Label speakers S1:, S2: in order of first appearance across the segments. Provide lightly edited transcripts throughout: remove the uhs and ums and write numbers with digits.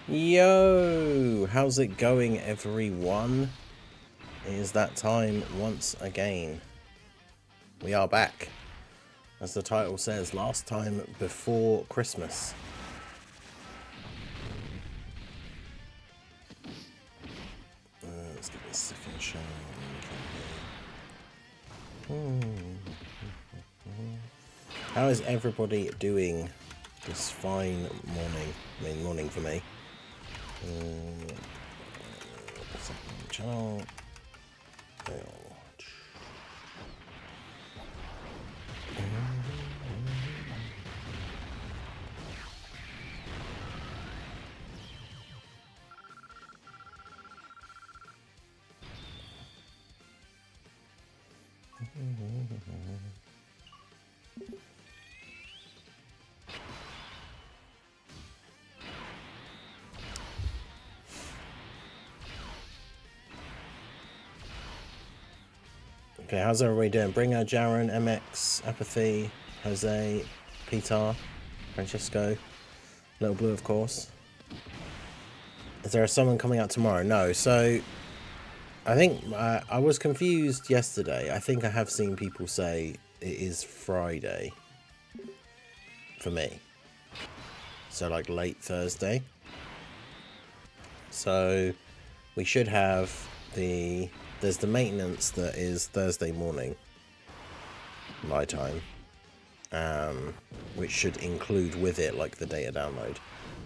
S1: Yo, how's it going, everyone? It is that time once again. We are back, as the title says, last time before Christmas. Let's give it a second show. How is everybody doing this fine morning? I mean, morning for me. Second channel. Okay, how's everybody doing? Bringer, Jaren, MX, Apathy, Jose, Peter, Francesco, Little Blue, of course. Is there someone coming out tomorrow? No. So, I think I was confused yesterday. I think I have seen people say it is Friday for me. So, like late Thursday. So, we should have there's the maintenance that is Thursday morning, my time, which should include with it like the data download.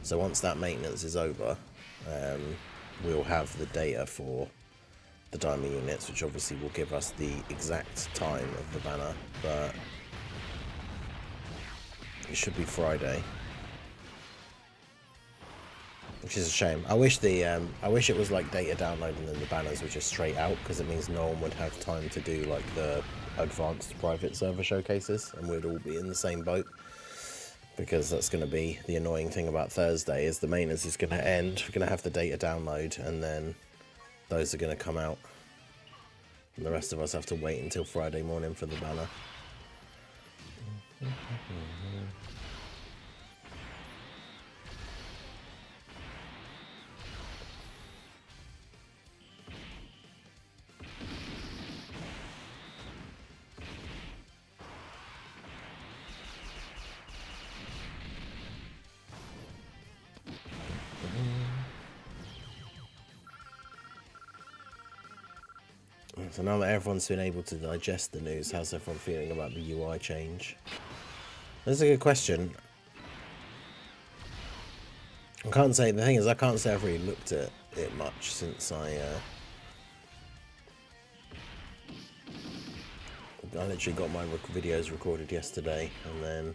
S1: So once that maintenance is over, we'll have the data for the diamond units, which obviously will give us the exact time of the banner, but it should be Friday. Which is a shame. I wish it was like data download and then the banners were just straight out, because it means no one would have time to do like the advanced private server showcases, and we'd all be in the same boat. Because that's going to be the annoying thing about Thursday, is the maintenance is going to end. We're going to have the data download, and then those are going to come out, and the rest of us have to wait until Friday morning for the banner. So now that everyone's been able to digest the news, how's everyone feeling about the UI change? That's a good question. I can't say, the thing is, I can't say I've really looked at it much since I literally got my videos recorded yesterday, and then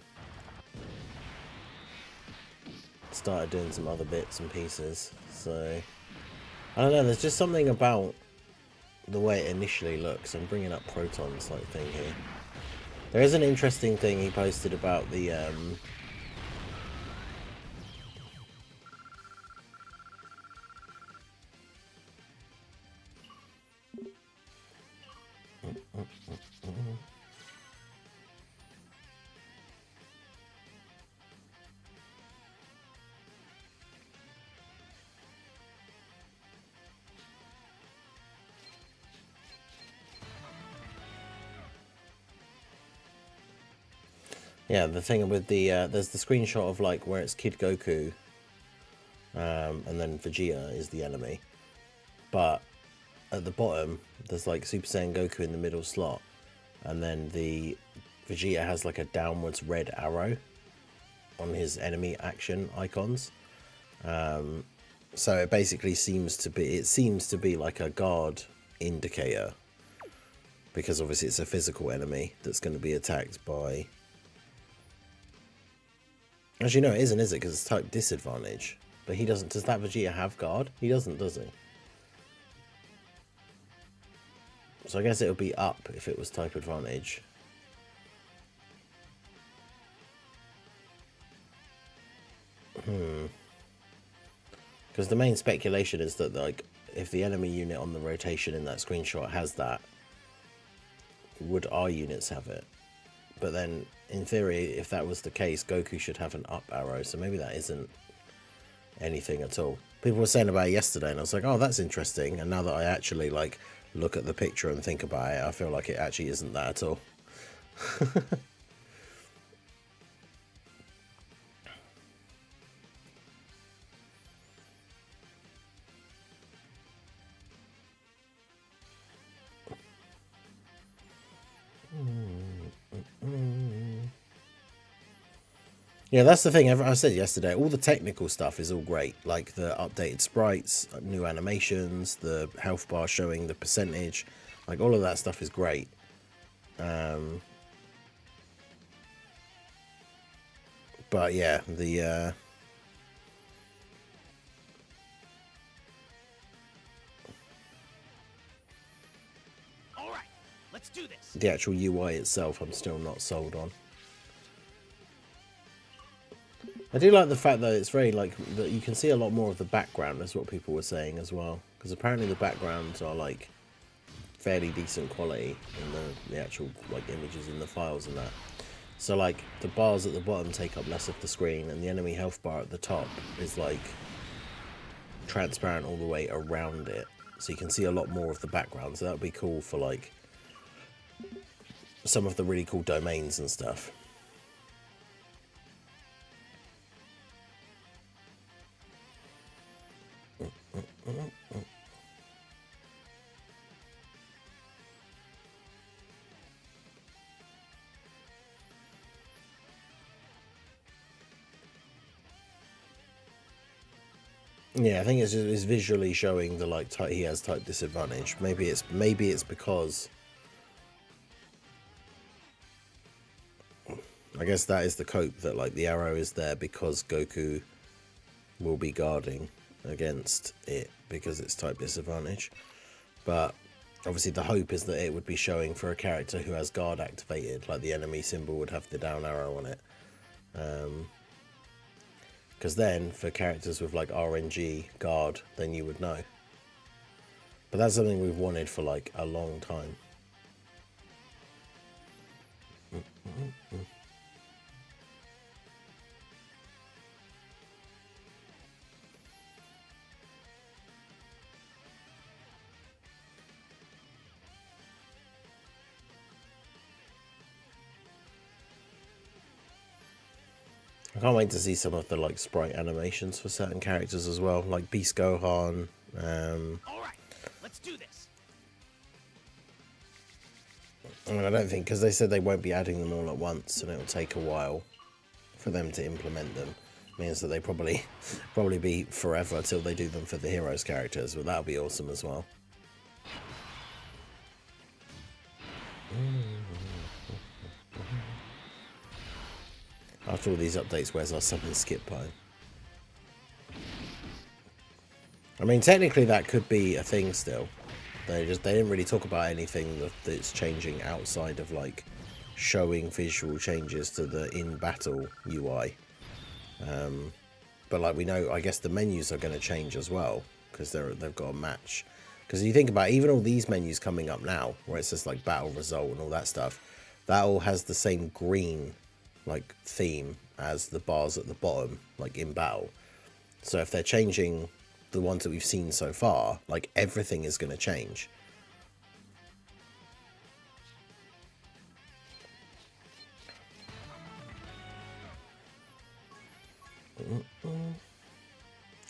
S1: started doing some other bits and pieces. So I don't know, there's just something about the way it initially looks. I'm bringing up Proton's like thing here. There is an interesting thing he posted about the yeah, the thing with the there's the screenshot of like where it's Kid Goku, and then Vegeta is the enemy, but at the bottom there's like Super Saiyan Goku in the middle slot, and then the Vegeta has like a downwards red arrow on his enemy action icons. So it basically seems to be like a guard indicator, because obviously it's a physical enemy that's going to be attacked by. Actually, no, it isn't, is it? Because it's type disadvantage. But he doesn't. Does that Vegeta have guard? He doesn't, does he? So I guess it would be up if it was type advantage. Because the main speculation is that, like, if the enemy unit on the rotation in that screenshot has that, would our units have it? But then, in theory, if that was the case, Goku should have an up arrow, so maybe that isn't anything at all. People were saying about it yesterday, and I was like, oh, that's interesting. And now that I actually like look at the picture and think about it, I feel like it actually isn't that at all. Yeah, that's the thing. I said yesterday, all the technical stuff is all great. Like the updated sprites, new animations, the health bar showing the percentage. Like all of that stuff is great. But yeah,
S2: All right, let's do this.
S1: the actual UI itself, I'm still not sold on. I do like the fact that it's very like that you can see a lot more of the background. That's what people were saying as well, because apparently the backgrounds are like fairly decent quality in the actual like images in the files and that. So like the bars at the bottom take up less of the screen, and the enemy health bar at the top is like transparent all the way around it, so you can see a lot more of the background. So that would be cool for like some of the really cool domains and stuff. Yeah, I think it's visually showing the like he has type disadvantage. Maybe it's because I guess that is the cope, that like the arrow is there because Goku will be guarding against it because it's type disadvantage. But obviously the hope is that it would be showing for a character who has guard activated, like the enemy symbol would have the down arrow on it. Because then for characters with like RNG guard, then you would know. But that's something we've wanted for like a long time. I can't wait to see some of the like sprite animations for certain characters as well, like Beast Gohan.
S2: All right, let's do this.
S1: I mean, I don't think, because they said they won't be adding them all at once, and it'll take a while for them to implement them. Means that they probably be forever till they do them for the heroes characters, but that'll be awesome as well. After all these updates, where's our sub and skip button? I mean, technically that could be a thing still. They didn't really talk about anything that's changing outside of like showing visual changes to the in-battle UI. But like we know, I guess the menus are going to change as well, because they've got a match. Because you think about it, even all these menus coming up now, where it's just like battle result and all that stuff, that all has the same green like theme as the bars at the bottom, like in battle. So if they're changing the ones that we've seen so far, like everything is going to change.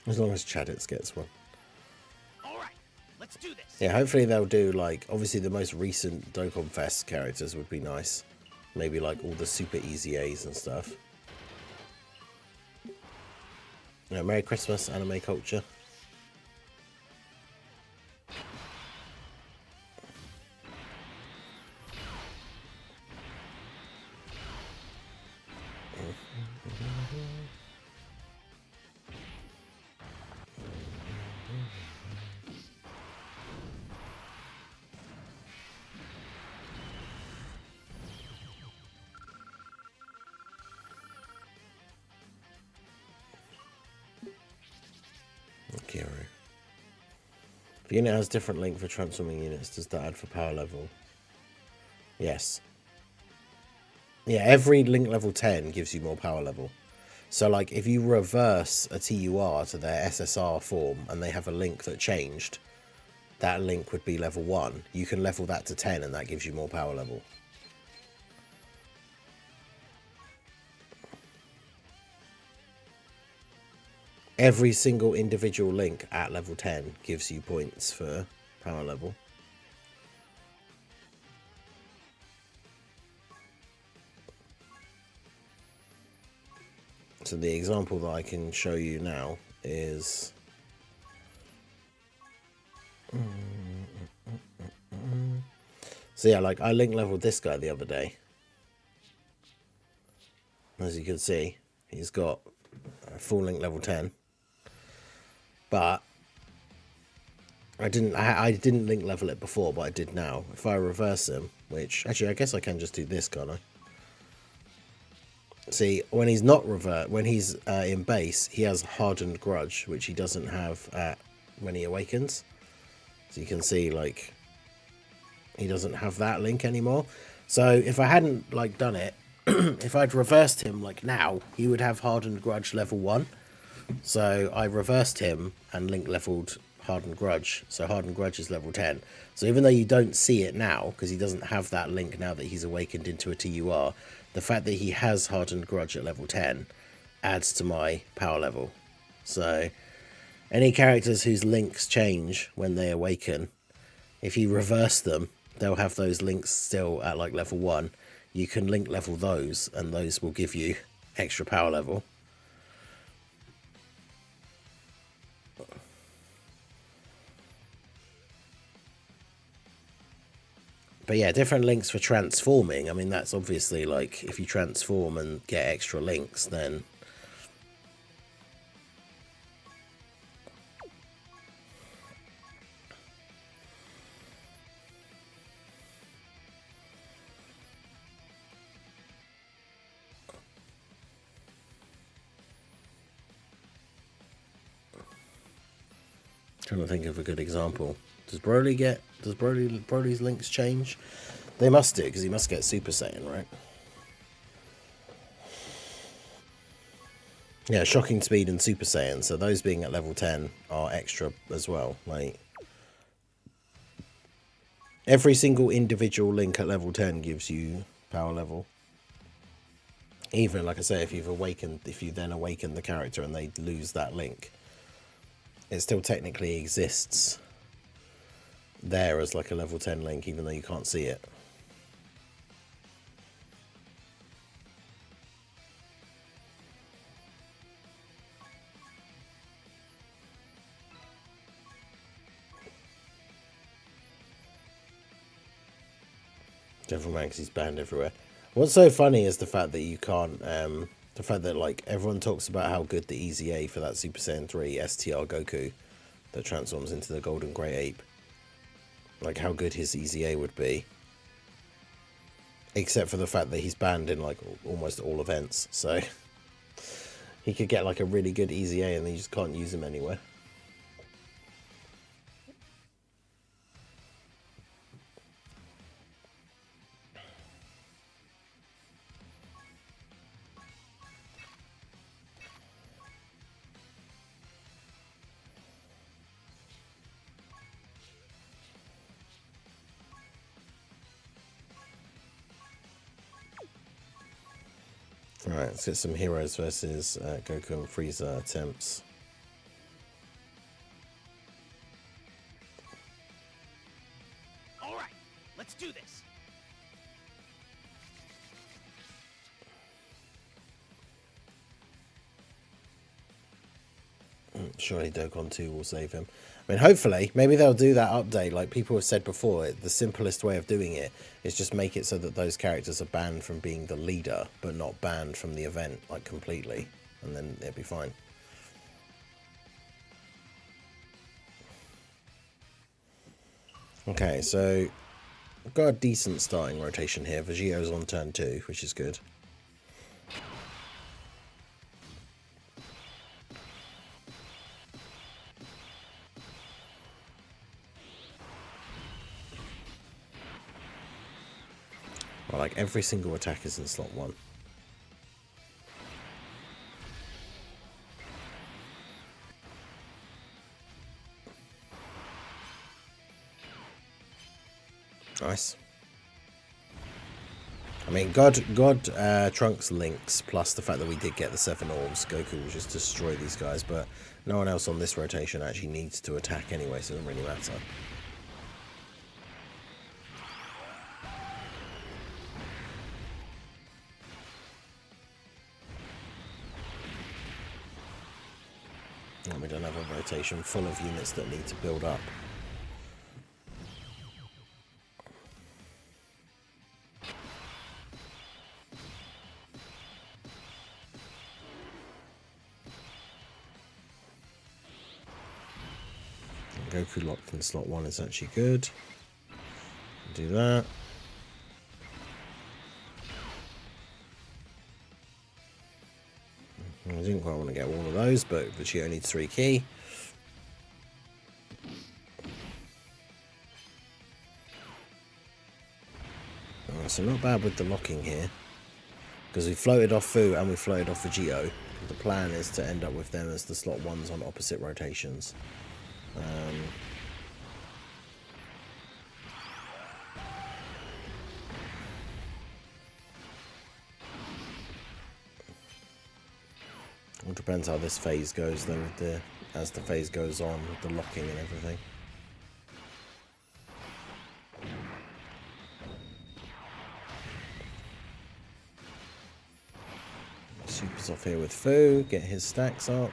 S1: As long as Chaditz gets one.
S2: All right, let's do this.
S1: Yeah, hopefully they'll do like, obviously the most recent Dokkan Fest characters would be nice. Maybe like all the super easy A's and stuff. Yeah, Merry Christmas, anime culture. The unit has different link for transforming units. Does that add for power level? Yes. Yeah, every link level 10 gives you more power level. So like if you reverse a TUR to their SSR form and they have a link that changed, that link would be level 1. You can level that to 10 and that gives you more power level. Every single individual link at level 10 gives you points for power level. So the example that I can show you now is so yeah, like I link leveled this guy the other day. As you can see, he's got a full link level 10. But I didn't link level it before, but I did now. If I reverse him, which actually I guess I can just do this, can't I? See, when he's not when he's in base, he has hardened grudge, which he doesn't have when he awakens. So you can see, like, he doesn't have that link anymore. So if I hadn't like done it, if I'd reversed him like now, he would have hardened grudge level 1. So I reversed him and link leveled hardened grudge. So hardened grudge is level 10. So even though you don't see it now, because he doesn't have that link now that he's awakened into a TUR, the fact that he has hardened grudge at level 10 adds to my power level. So any characters whose links change when they awaken, if you reverse them, they'll have those links still at like level 1. You can link level those and those will give you extra power level. But yeah, different links for transforming. I mean, that's obviously like if you transform and get extra links, then trying to think of a good example. Does Broly's links change? They must do, because he must get Super Saiyan, right? Yeah, Shocking Speed and Super Saiyan, so those being at level 10 are extra as well. Like, every single individual link at level 10 gives you power level. Even, like I say, if you then awaken the character and they lose that link, it still technically exists there as like a level 10 link, even though you can't see it. Devilman, because he's banned everywhere. What's so funny is the fact that you can't, the fact that like everyone talks about how good the EZA for that Super Saiyan 3 STR Goku that transforms into the Golden Grey Ape, like how good his EZA would be, except for the fact that he's banned in like almost all events. So he could get like a really good EZA and then you just can't use him anywhere. Alright, let's get some heroes versus Goku and Frieza attempts.
S2: Alright, let's do this.
S1: Surely Dokkan 2 will save him. I mean, hopefully, maybe they'll do that update. Like people have said before, the simplest way of doing it is just make it so that those characters are banned from being the leader, but not banned from the event, like completely. And then it'll be fine. Okay, so I've got a decent starting rotation here. Vegito's on turn 2, which is good. Well, like every single attack is in slot 1. Nice. I mean, Trunks links, plus the fact that we did get the 7 orbs, Goku will just destroy these guys, but no one else on this rotation actually needs to attack anyway, so it doesn't really matter. And we don't have a rotation full of units that need to build up. Goku locked in slot 1 is actually good. Do that. I didn't quite want to get all of those, but Vegeta needs 3 key. So not bad with the locking here, because we floated off Fu and we floated off Vegito. The plan is to end up with them as the slot 1s on opposite rotations. It depends how this phase goes though, with as the phase goes on with the locking and everything. Super's off here with Fu, get his stacks up.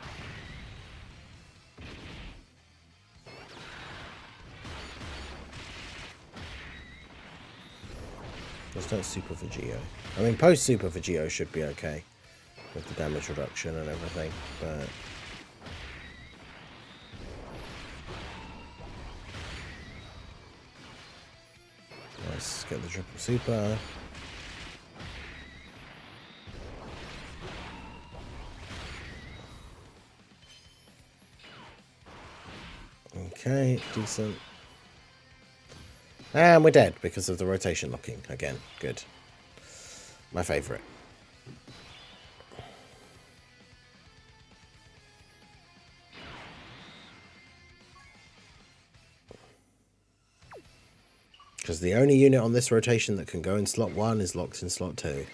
S1: Just don't Super Vegito. I mean, post Super Vegito should be okay with the damage reduction and everything, but let's get the triple super. Okay, decent. And we're dead because of the rotation locking again. Good. My favourite. Because the only unit on this rotation that can go in slot 1 is locked in slot 2.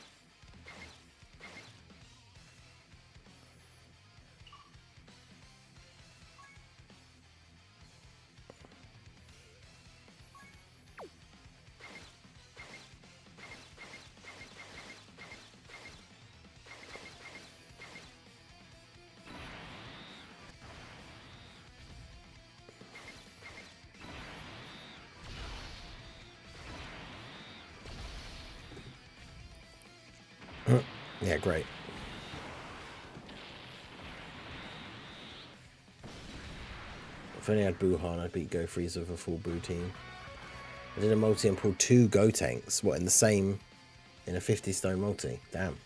S1: Yeah, great. If only I had Buhan, I'd beat Go Frieza with a full Buu team. I did a multi and pulled 2 Go tanks. What, in a 50 stone multi? Damn.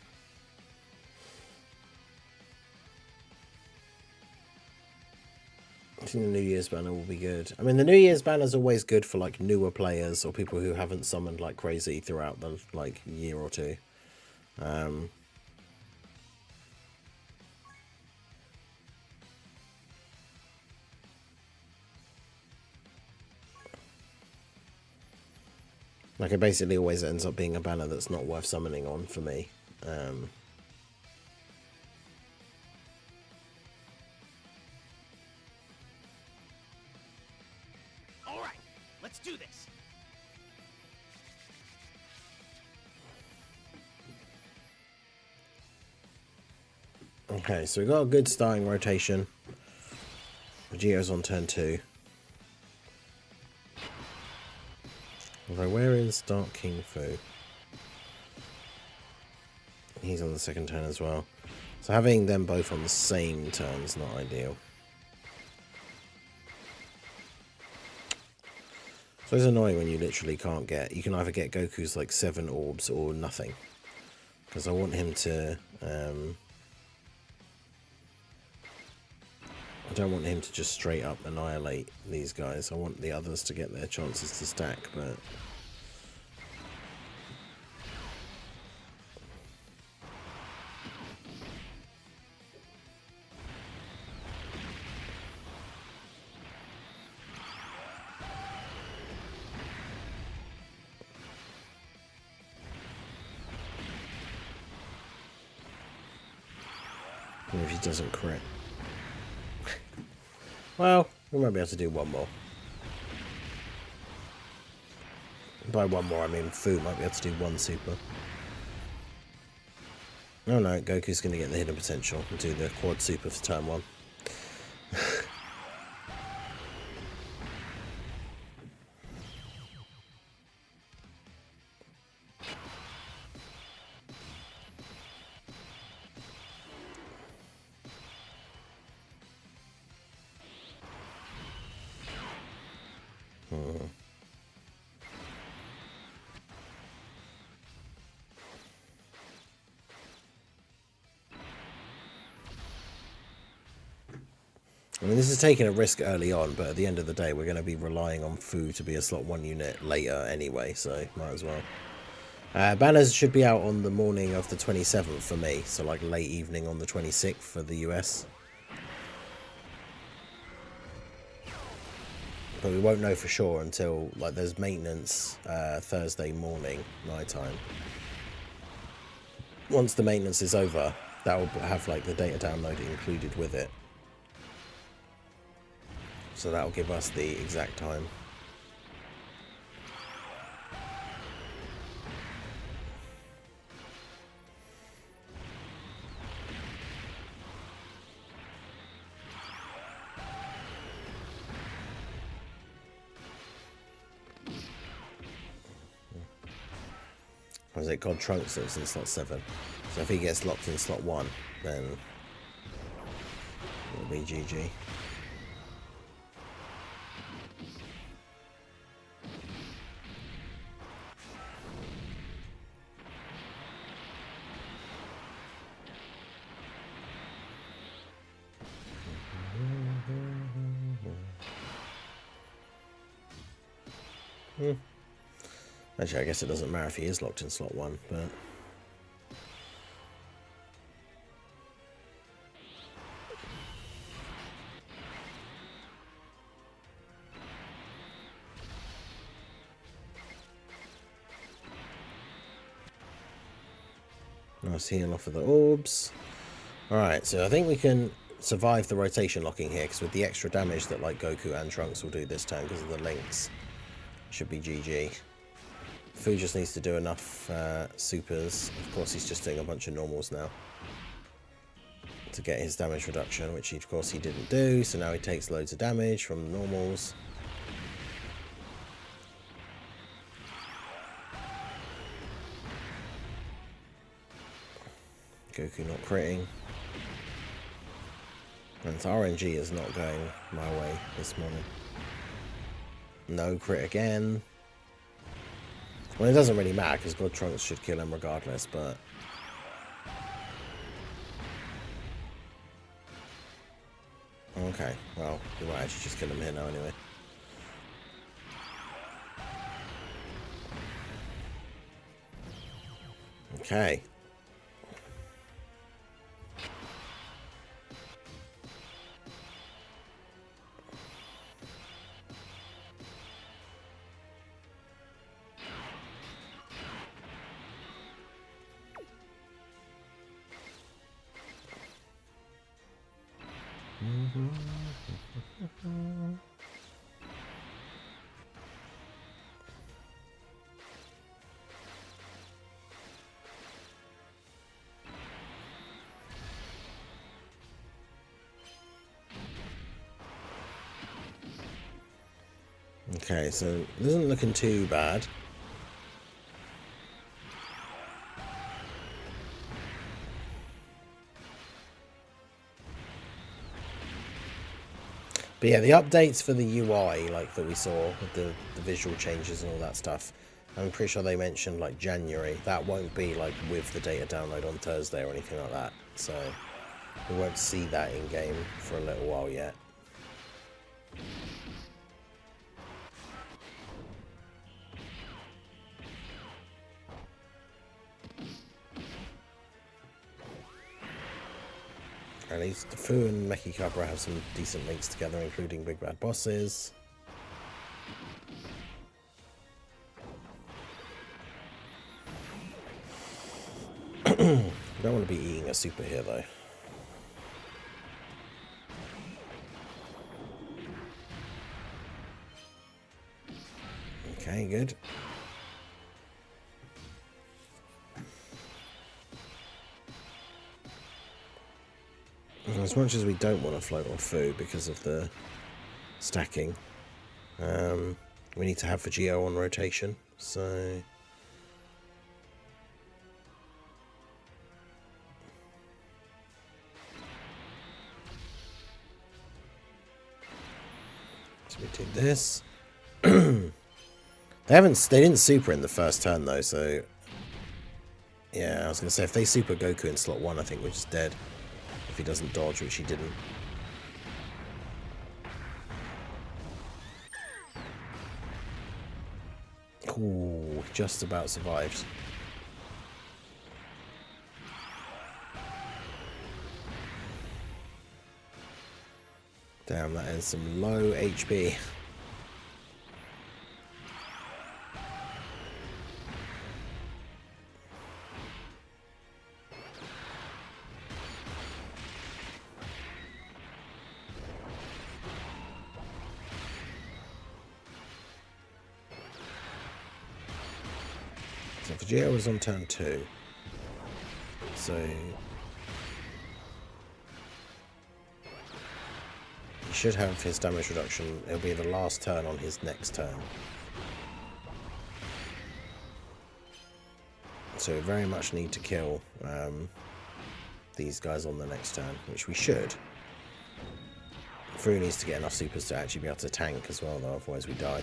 S1: I think the New Year's banner will be good. I mean, the New Year's banner is always good for like newer players or people who haven't summoned like crazy throughout the like year or two. Like, it basically always ends up being a banner that's not worth summoning on for me.
S2: All right, let's do this.
S1: Okay, so we've got a good starting rotation. Vegeto's on turn 2. Although, where is Dark King Fu? He's on the second turn as well. So having them both on the same turn is not ideal. So it's annoying when you literally can't get... You can either get Goku's like 7 orbs or nothing. Because I want him to... I don't want him to just straight up annihilate these guys. I want the others to get their chances to stack, but... Even if he doesn't crit. Well, we might be able to do one more. By one more, I mean Fu might be able to do one super. Oh no, Goku's going to get the hidden potential and do the quad super for turn 1. I mean, this is taking a risk early on, but at the end of the day, we're going to be relying on Fu to be a slot 1 unit later anyway, so might as well. Banners should be out on the morning of the 27th for me, so like late evening on the 26th for the US. But we won't know for sure until, like, there's maintenance Thursday morning, night time. Once the maintenance is over, that will have, like, the data download included with it. So that will give us the exact time. Or is it God Trunks that's in slot 7? So if he gets locked in slot 1, then it'll be GG. Actually, I guess it doesn't matter if he is locked in slot 1, but... Nice heal off of the orbs. Alright, so I think we can survive the rotation locking here, because with the extra damage that like Goku and Trunks will do this turn because of the links, should be GG. Fu just needs to do enough supers. Of course, he's just doing a bunch of normals now to get his damage reduction, which of course he didn't do, so now he takes loads of damage from the normals. Goku not critting. And RNG is not going my way this morning. No crit again. Well, it doesn't really matter because God Trunks should kill him regardless, but... Okay, well, we might actually just kill him here now anyway. Okay. Okay, so it isn't looking too bad. But yeah, the updates for the UI, like that we saw with the visual changes and all that stuff, I'm pretty sure they mentioned like January. That won't be like with the data download on Thursday or anything like that. So we won't see that in game for a little while yet. At least Fu and Meki Cabra have some decent links together, including Big Bad Bosses. I don't want to be eating a super here, though. Okay, good. As much as we don't want to float on Fu because of the stacking, we need to have Vegio on rotation, so... So we do this. They didn't super in the first turn though, so... Yeah, I was going to say, if they super Goku in slot 1, I think we're just dead. If he doesn't dodge, which he didn't. Ooh, just about survived. Damn, that is some low HP. So Vegeta was on turn 2. So he should have his damage reduction. It'll be the last turn on his next turn. So we very much need to kill these guys on the next turn, which we should. Fu needs to get enough supers to actually be able to tank as well, though, otherwise we die.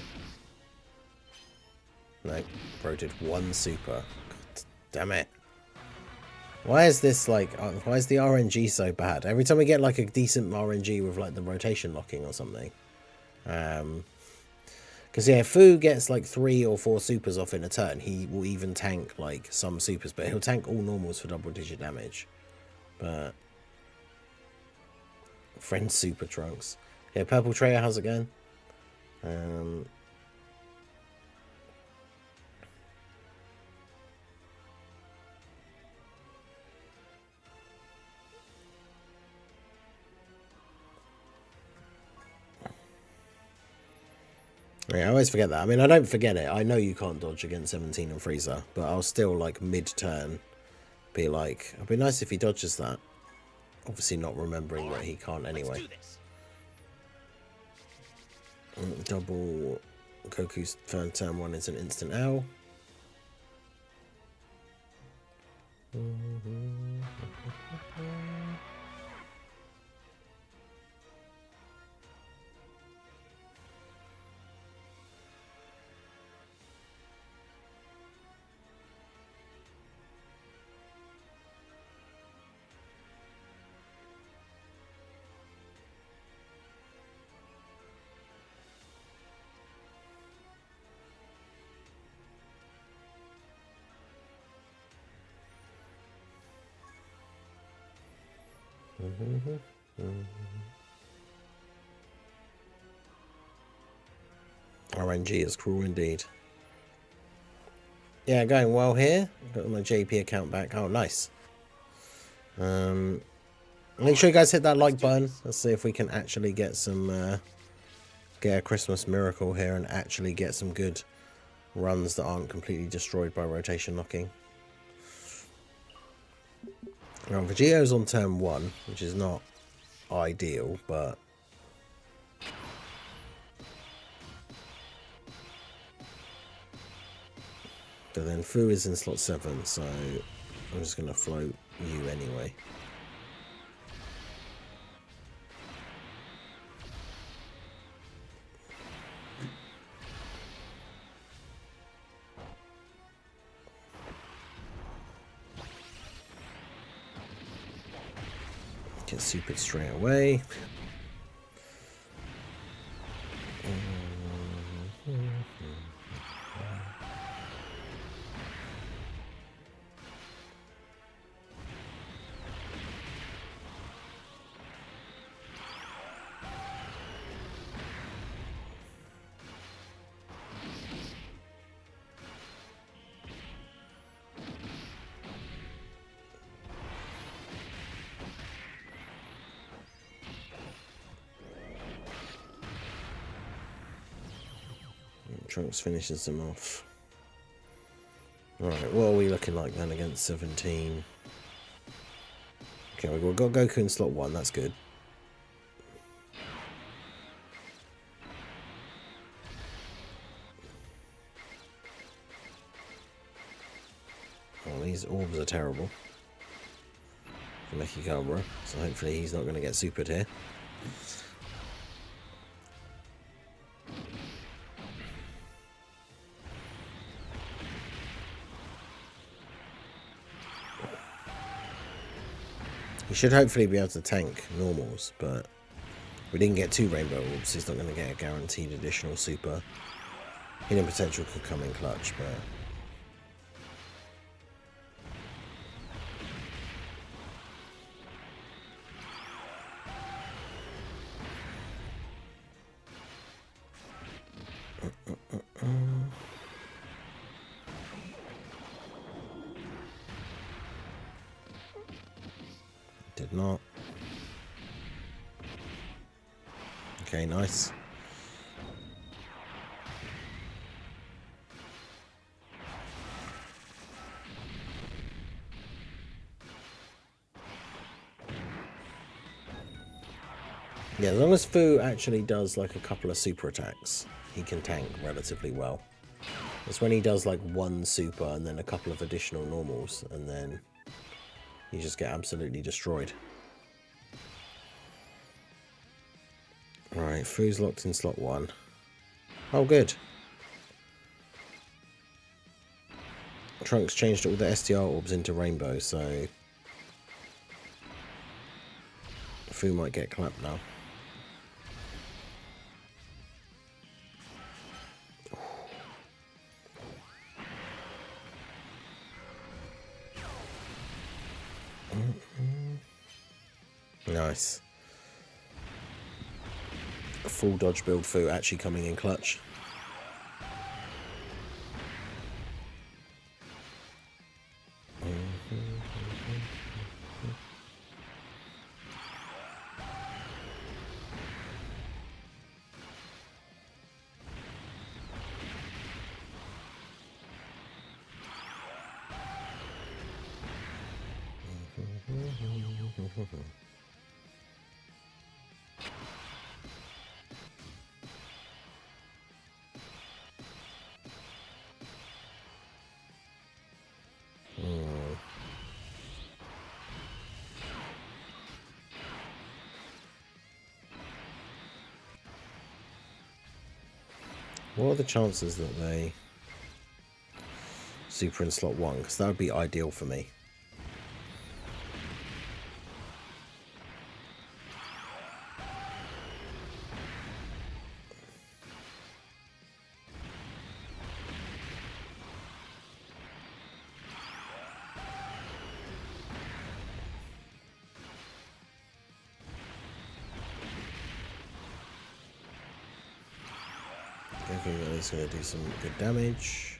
S1: No, Bro did 1 super. God damn it. Why is this like, why is the RNG so bad? Every time we get like a decent RNG with like the rotation locking or something. Because yeah, if Fu gets like 3 or 4 supers off in a turn, he will even tank like some supers, but he'll tank all normals for double-digit damage. But friend super Trunks. Yeah, Purple Trayer, how's it going? Yeah, I always forget that. I mean, I don't forget it. I know you can't dodge against 17 and Frieza, but I'll still, like, mid-turn be like, it'd be nice if he dodges that. Obviously not remembering that he can't anyway. Double Goku's third turn 1 is an instant L. RNG is cruel indeed. Yeah, going well here. Got my JP account back. Oh, nice. Make sure you guys hit that like button. Let's see if we can actually get some, get a Christmas miracle here and actually get some good runs that aren't completely destroyed by rotation knocking. Now, Vegeto's on turn 1, which is not ideal, but then Fu is in slot 7, so I'm just going to float you anyway. Get supered straight away. Trunks finishes him off. Right, what are we looking like then against 17? Okay, we've got Goku in slot 1, that's good. Oh, these orbs are terrible. For Mecha Cobra, so hopefully he's not going to get supered here. He should hopefully be able to tank normals, but we didn't get 2 rainbow orbs. He's not going to get a guaranteed additional super. Hidden potential could come in clutch, but did not. Okay, nice. Yeah, as long as Fu actually does like a couple of super attacks, he can tank relatively well. It's when he does like 1 super and then a couple of additional normals, and then you just get absolutely destroyed. Alright, Fu's locked in slot 1. Oh, good. Trunks changed all the STR orbs into rainbow, so Fu might get clapped now. Nice. A full dodge build Fu actually coming in clutch. What are the chances that they super in slot 1? Because that would be ideal for me. Goku is going to do some good damage.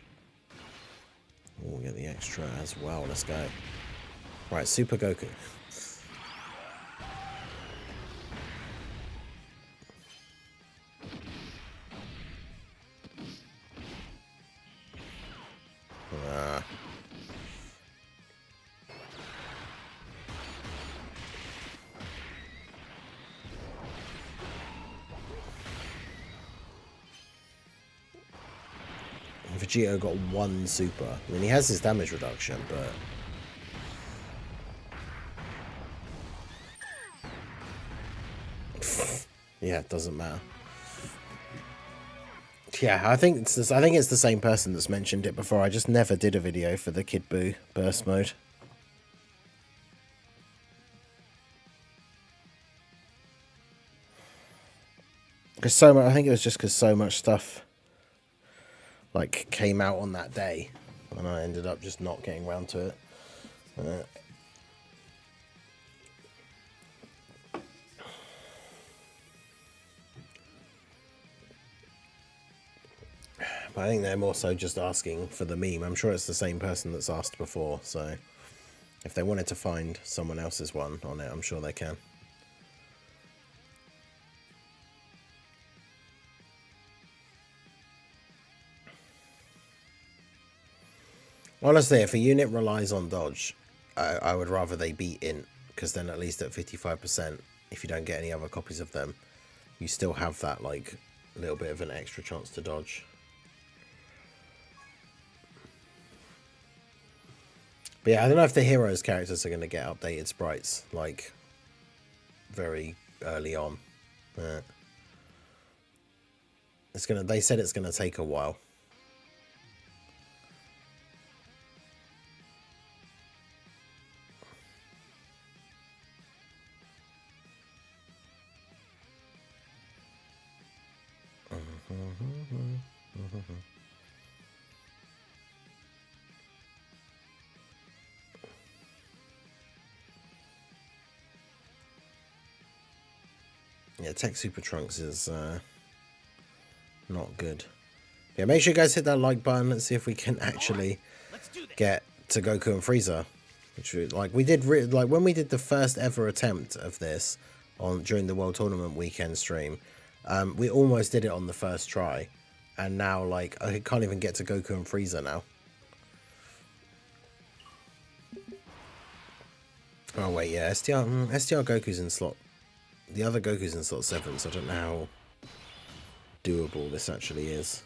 S1: We'll get the extra as well. Let's go. Right, Super Goku. Vegeta got 1 super. I mean, he has his damage reduction, but yeah, it doesn't matter. Yeah, I think it's the same person that's mentioned it before. I just never did a video for the Kid Buu burst mode. Because so much, I think it was just because so much stuff like came out on that day, and I ended up just not getting around to it. But I think they're more so just asking for the meme. I'm sure it's the same person that's asked before, so if they wanted to find someone else's one on it, I'm sure they can. Honestly, if a unit relies on dodge, I would rather they be int, because then at least at 55%, if you don't get any other copies of them, you still have that like little bit of an extra chance to dodge. But yeah, I don't know if the heroes characters are going to get updated sprites like very early on. It's gonna. They said it's gonna take a while. Yeah, Tech Super Trunks is not good. Yeah, make sure you guys hit that like button. Let's see if we can actually get to Goku and Frieza. Which we did like when we did the first ever attempt of this on during the World Tournament weekend stream. We almost did it on the first try, and now like I can't even get to Goku and Frieza now. Oh wait, yeah, STR Goku's in slot. The other Goku's in slot 7, so I don't know how doable this actually is.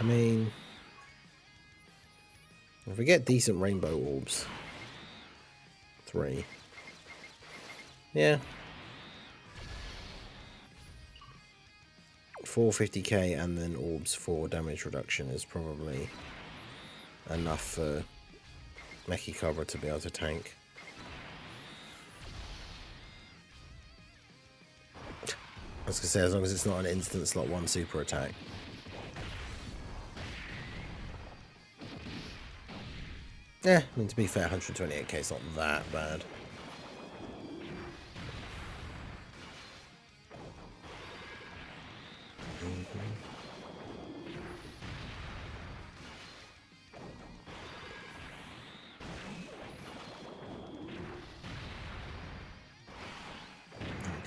S1: I mean, if we get decent rainbow orbs, 3. Yeah. 450k and then orbs for damage reduction is probably enough for Mechikabra to be able to tank. I was going to say, as long as it's not an instant slot 1 super attack. Yeah, I mean, to be fair, 128k is not that bad.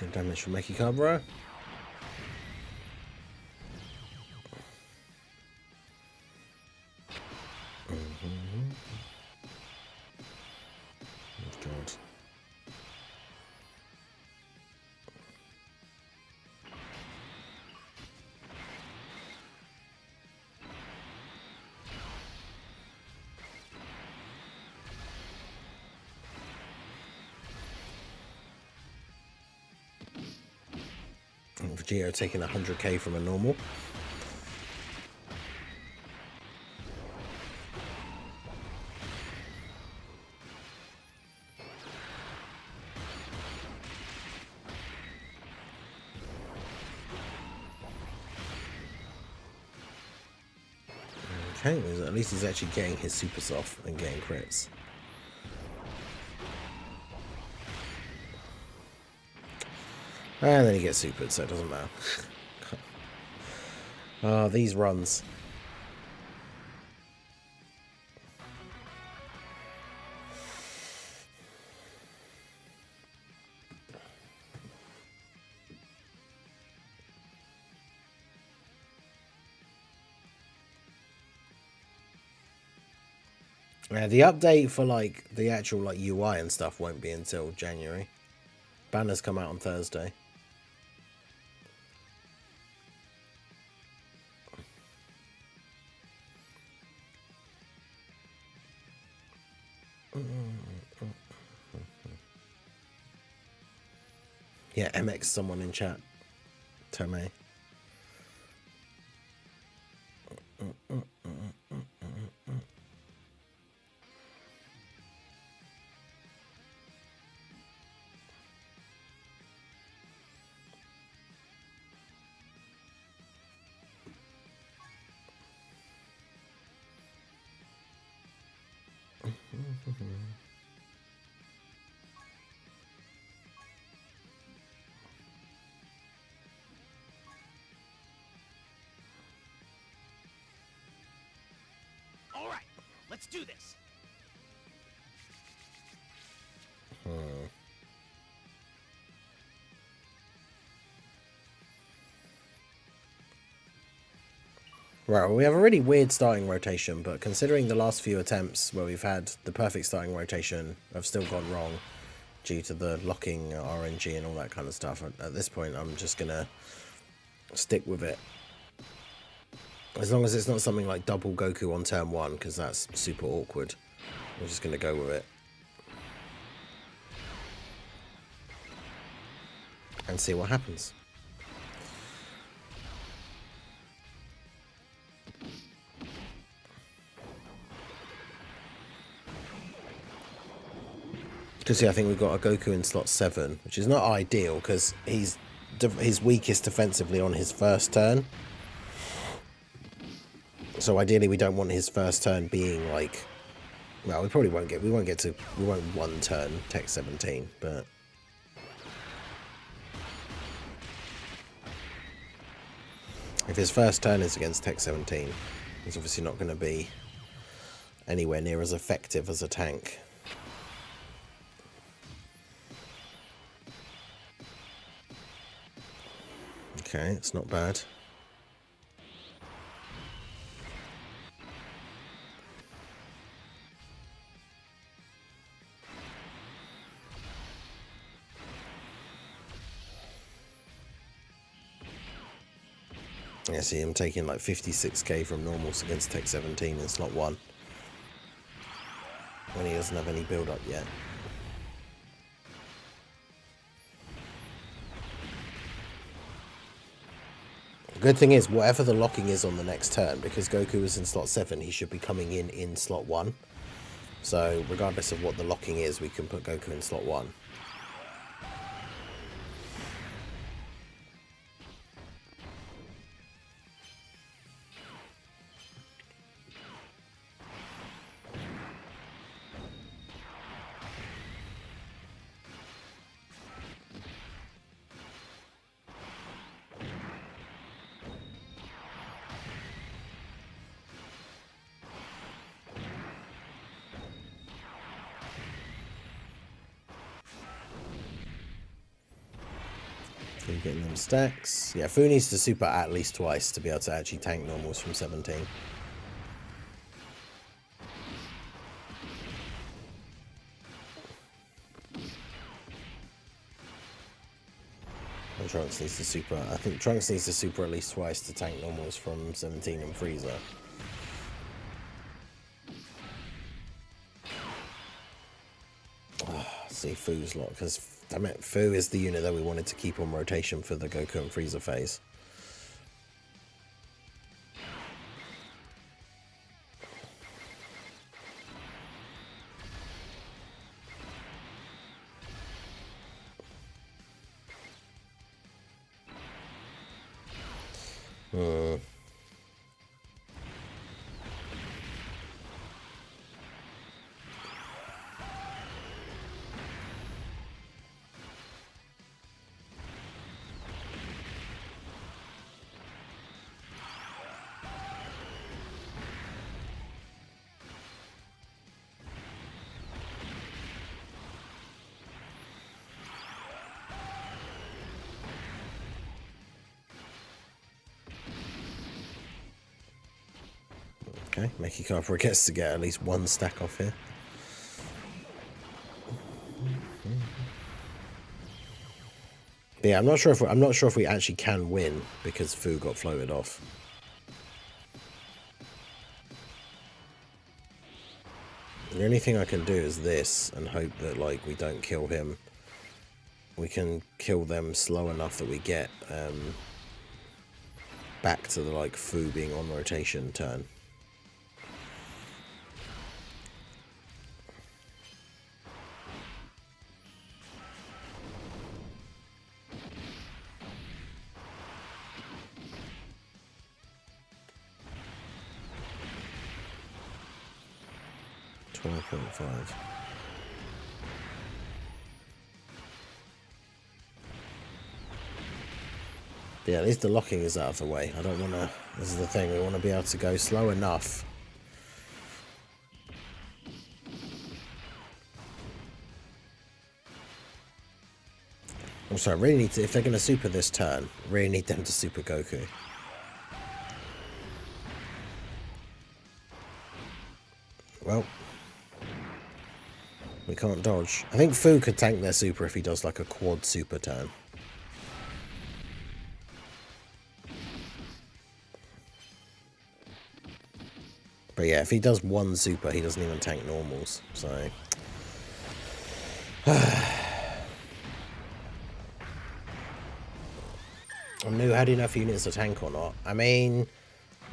S1: Good damage from Mechikabra. Vegeta taking 100k from a normal. Okay, well, at least he's actually getting his supers off and getting crits. And then he gets supered, so it doesn't matter. Ah, these runs. Yeah, the update for like the actual like UI and stuff won't be until January. Banners come out on Thursday. Yeah, MX someone in chat. Tomei.
S2: All right, let's do this.
S1: Right, well, we have a really weird starting rotation, but considering the last few attempts where we've had the perfect starting rotation have still gone wrong due to the locking RNG and all that kind of stuff, at this point I'm just going to stick with it. As long as it's not something like double Goku on turn 1, because that's super awkward. I'm just going to go with it. And see what happens. Because yeah, I think we've got a Goku in slot 7, which is not ideal because he's weakest defensively on his first turn. So ideally, we don't want his first turn being like, well, we won't one turn Tech 17, but if his first turn is against Tech 17, he's obviously not going to be anywhere near as effective as a tank. Okay, it's not bad. Yeah, see him taking like 56k from normals against Tech 17 in slot 1. When he doesn't have any build up yet. The good thing is, whatever the locking is on the next turn, because Goku is in slot 7, he should be coming in slot 1. So, regardless of what the locking is, we can put Goku in slot 1. So you're getting them stacks. Yeah, Fu needs to super at least twice to be able to actually tank normals from 17. And Trunks needs to super. I think Trunks needs to super at least twice to tank normals from 17 and Frieza. See Fu's lot, because damn it, Fu is the unit that we wanted to keep on rotation for the Goku and Frieza phase. Okay, Meki Kappa gets to get at least one stack off here. But yeah, I'm not sure if we actually can win because Fu got floated off. The only thing I can do is this and hope that like we don't kill him. We can kill them slow enough that we get back to the like Fu being on rotation turn. Yeah, at least the locking is out of the way. I don't want to... This is the thing. We want to be able to go slow enough. I'm sorry, I really need to... If they're going to super this turn, really need them to super Goku. Well, we can't dodge. I think Fu could tank their super if he does like a quad super turn. But yeah, if he does one super, he doesn't even tank normals, so... I'm new, how do you know if units are tank or not? I mean,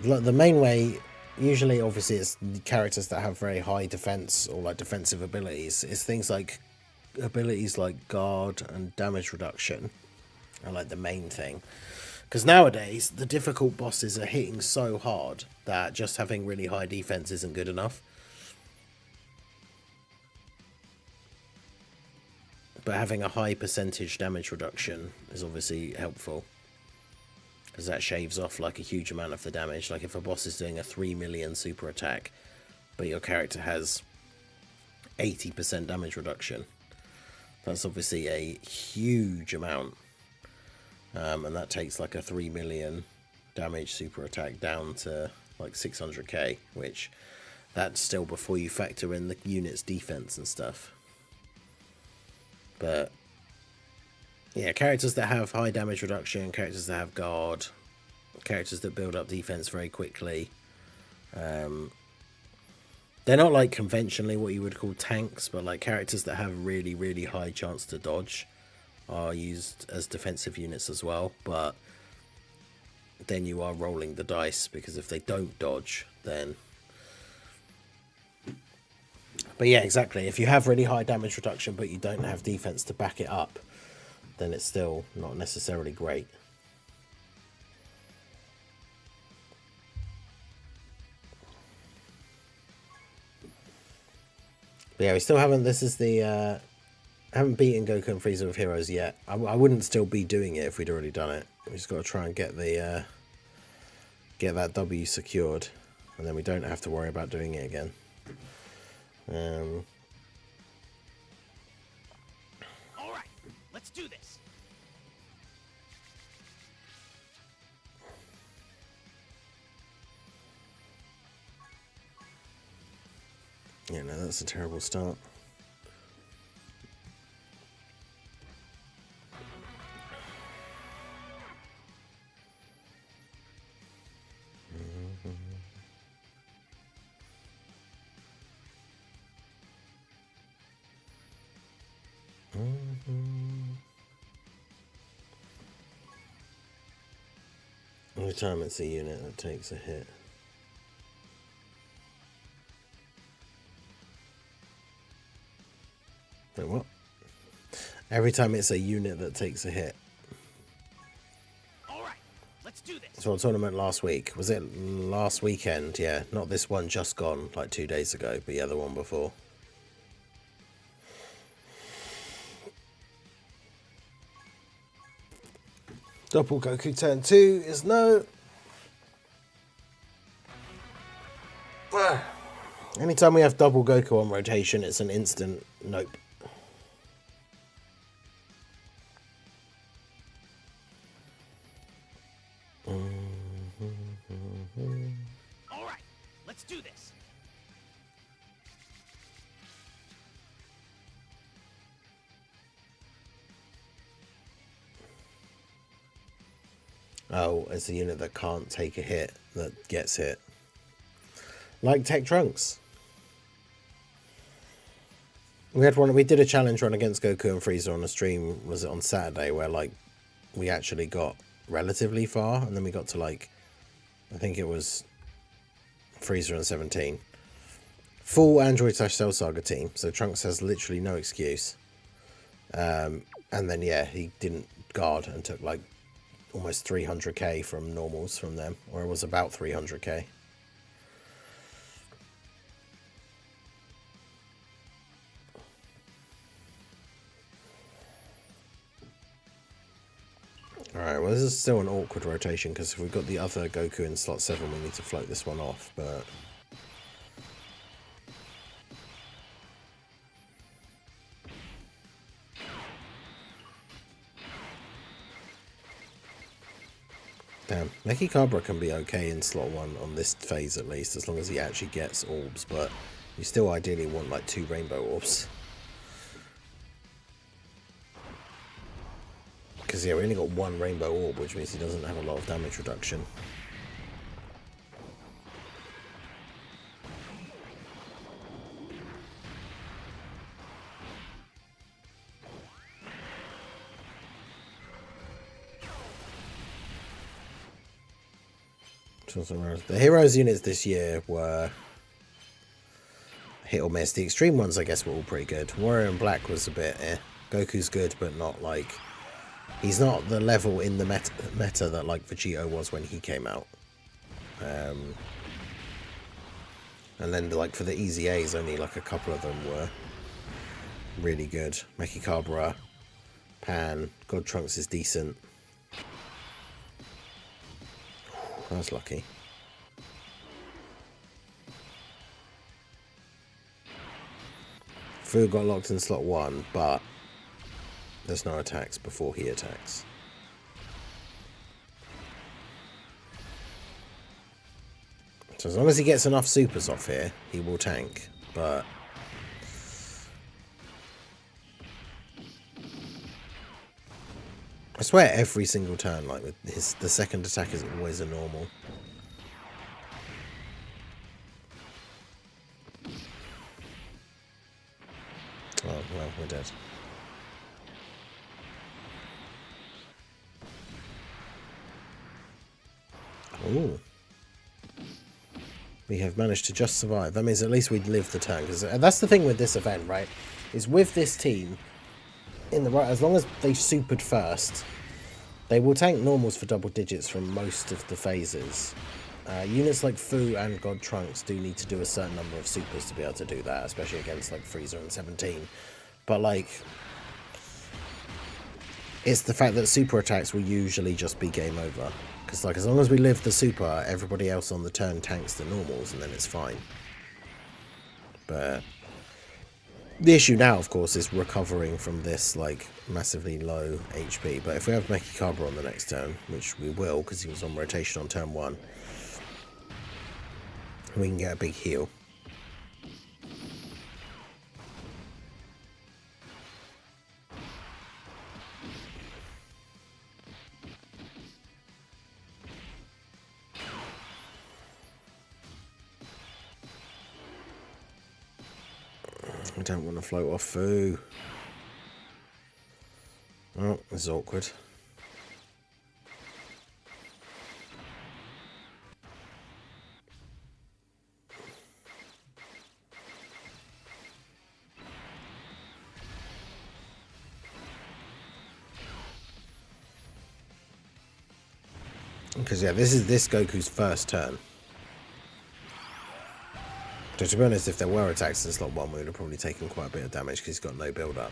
S1: the main way, usually obviously it's characters that have very high defense or like defensive abilities. It's things like abilities like guard and damage reduction are like the main thing. Because nowadays, the difficult bosses are hitting so hard that just having really high defense isn't good enough. But having a high percentage damage reduction is obviously helpful. Because that shaves off like a huge amount of the damage. Like if a boss is doing a 3 million super attack, but your character has 80% damage reduction, that's obviously a huge amount. And that takes like a 3 million damage super attack down to like 600k, which that's still before you factor in the unit's defense and stuff. But yeah, characters that have high damage reduction, characters that have guard, characters that build up defense very quickly. They're not like conventionally what you would call tanks, but like characters that have really, really high chance to dodge are used as defensive units as well. But then you are rolling the dice, because if they don't dodge, then... But yeah, exactly. If you have really high damage reduction, but you don't have defense to back it up, then it's still not necessarily great. But yeah, we still haven't... This is the... haven't beaten Goku and Frieza with heroes yet. I wouldn't still be doing it if we'd already done it. We just got to try and get the... get that W secured. And then we don't have to worry about doing it again.
S2: Alright, let's do this.
S1: Yeah, no, that's a terrible start. Every time it's a unit that takes a hit. Wait, what? Every time it's a unit that takes a hit.
S2: Alright, let's do this.
S1: So a tournament last week. Was it last weekend? Yeah, not this one just gone, like 2 days ago, but yeah, the one before. Double Goku turn 2 is no. Anytime we have double Goku on rotation, it's an instant nope.
S2: Alright, let's do this.
S1: Oh, it's a unit that can't take a hit that gets hit. Like Tech Trunks. We did a challenge run against Goku and Frieza on a stream, was it on Saturday, where like we actually got relatively far, and then we got to like, I think it was Frieza and 17. Full Android / Cell Saga team, so Trunks has literally no excuse. And then yeah, he didn't guard and took like almost 300k from normals from them, or it was about 300k. Alright, well this is still an awkward rotation, because if we've got the other Goku in slot 7, we need to float this one off, but... Damn, Mekhi Cabra can be okay in slot 1 on this phase at least, as long as he actually gets orbs, but You still ideally want like 2 rainbow orbs. Because yeah, we only got 1 rainbow orb, which means he doesn't have a lot of damage reduction. The heroes units this year were hit or miss. The extreme ones, I guess, were all pretty good. Warrior in Black was a bit eh. Goku's good, but not like... He's not the level in the meta that like Vegito was when he came out. And then like for the easy A's, only like a couple of them were really good. Mechikabra, Pan, God Trunks is decent. I was lucky. Fu got locked in slot 1, but there's no attacks before he attacks. So as long as he gets enough supers off here, he will tank, but... I swear every single turn, like with the second attack is always a normal. Oh, well, we're dead. Ooh. We have managed to just survive. That means at least we'd live the turn. Because that's the thing with this event, right? Is with this team, in the right, as long as they supered first, they will tank normals for double digits from most of the phases. Units like Fu and God Trunks do need to do a certain number of supers to be able to do that, especially against like Frieza and 17. But like, it's the fact that super attacks will usually just be game over. Because like, as long as we live the super, everybody else on the turn tanks the normals, and then it's fine. But the issue now, of course, is recovering from this like massively low HP. But if we have Mechikabra on the next turn, which we will, because he was on rotation on turn 1, we can get a big heal. I don't want to float off Fu. Oh, this is awkward. Because yeah, this is Goku's first turn. So to be honest, if there were attacks in slot 1, we would have probably taken quite a bit of damage because he's got no build up.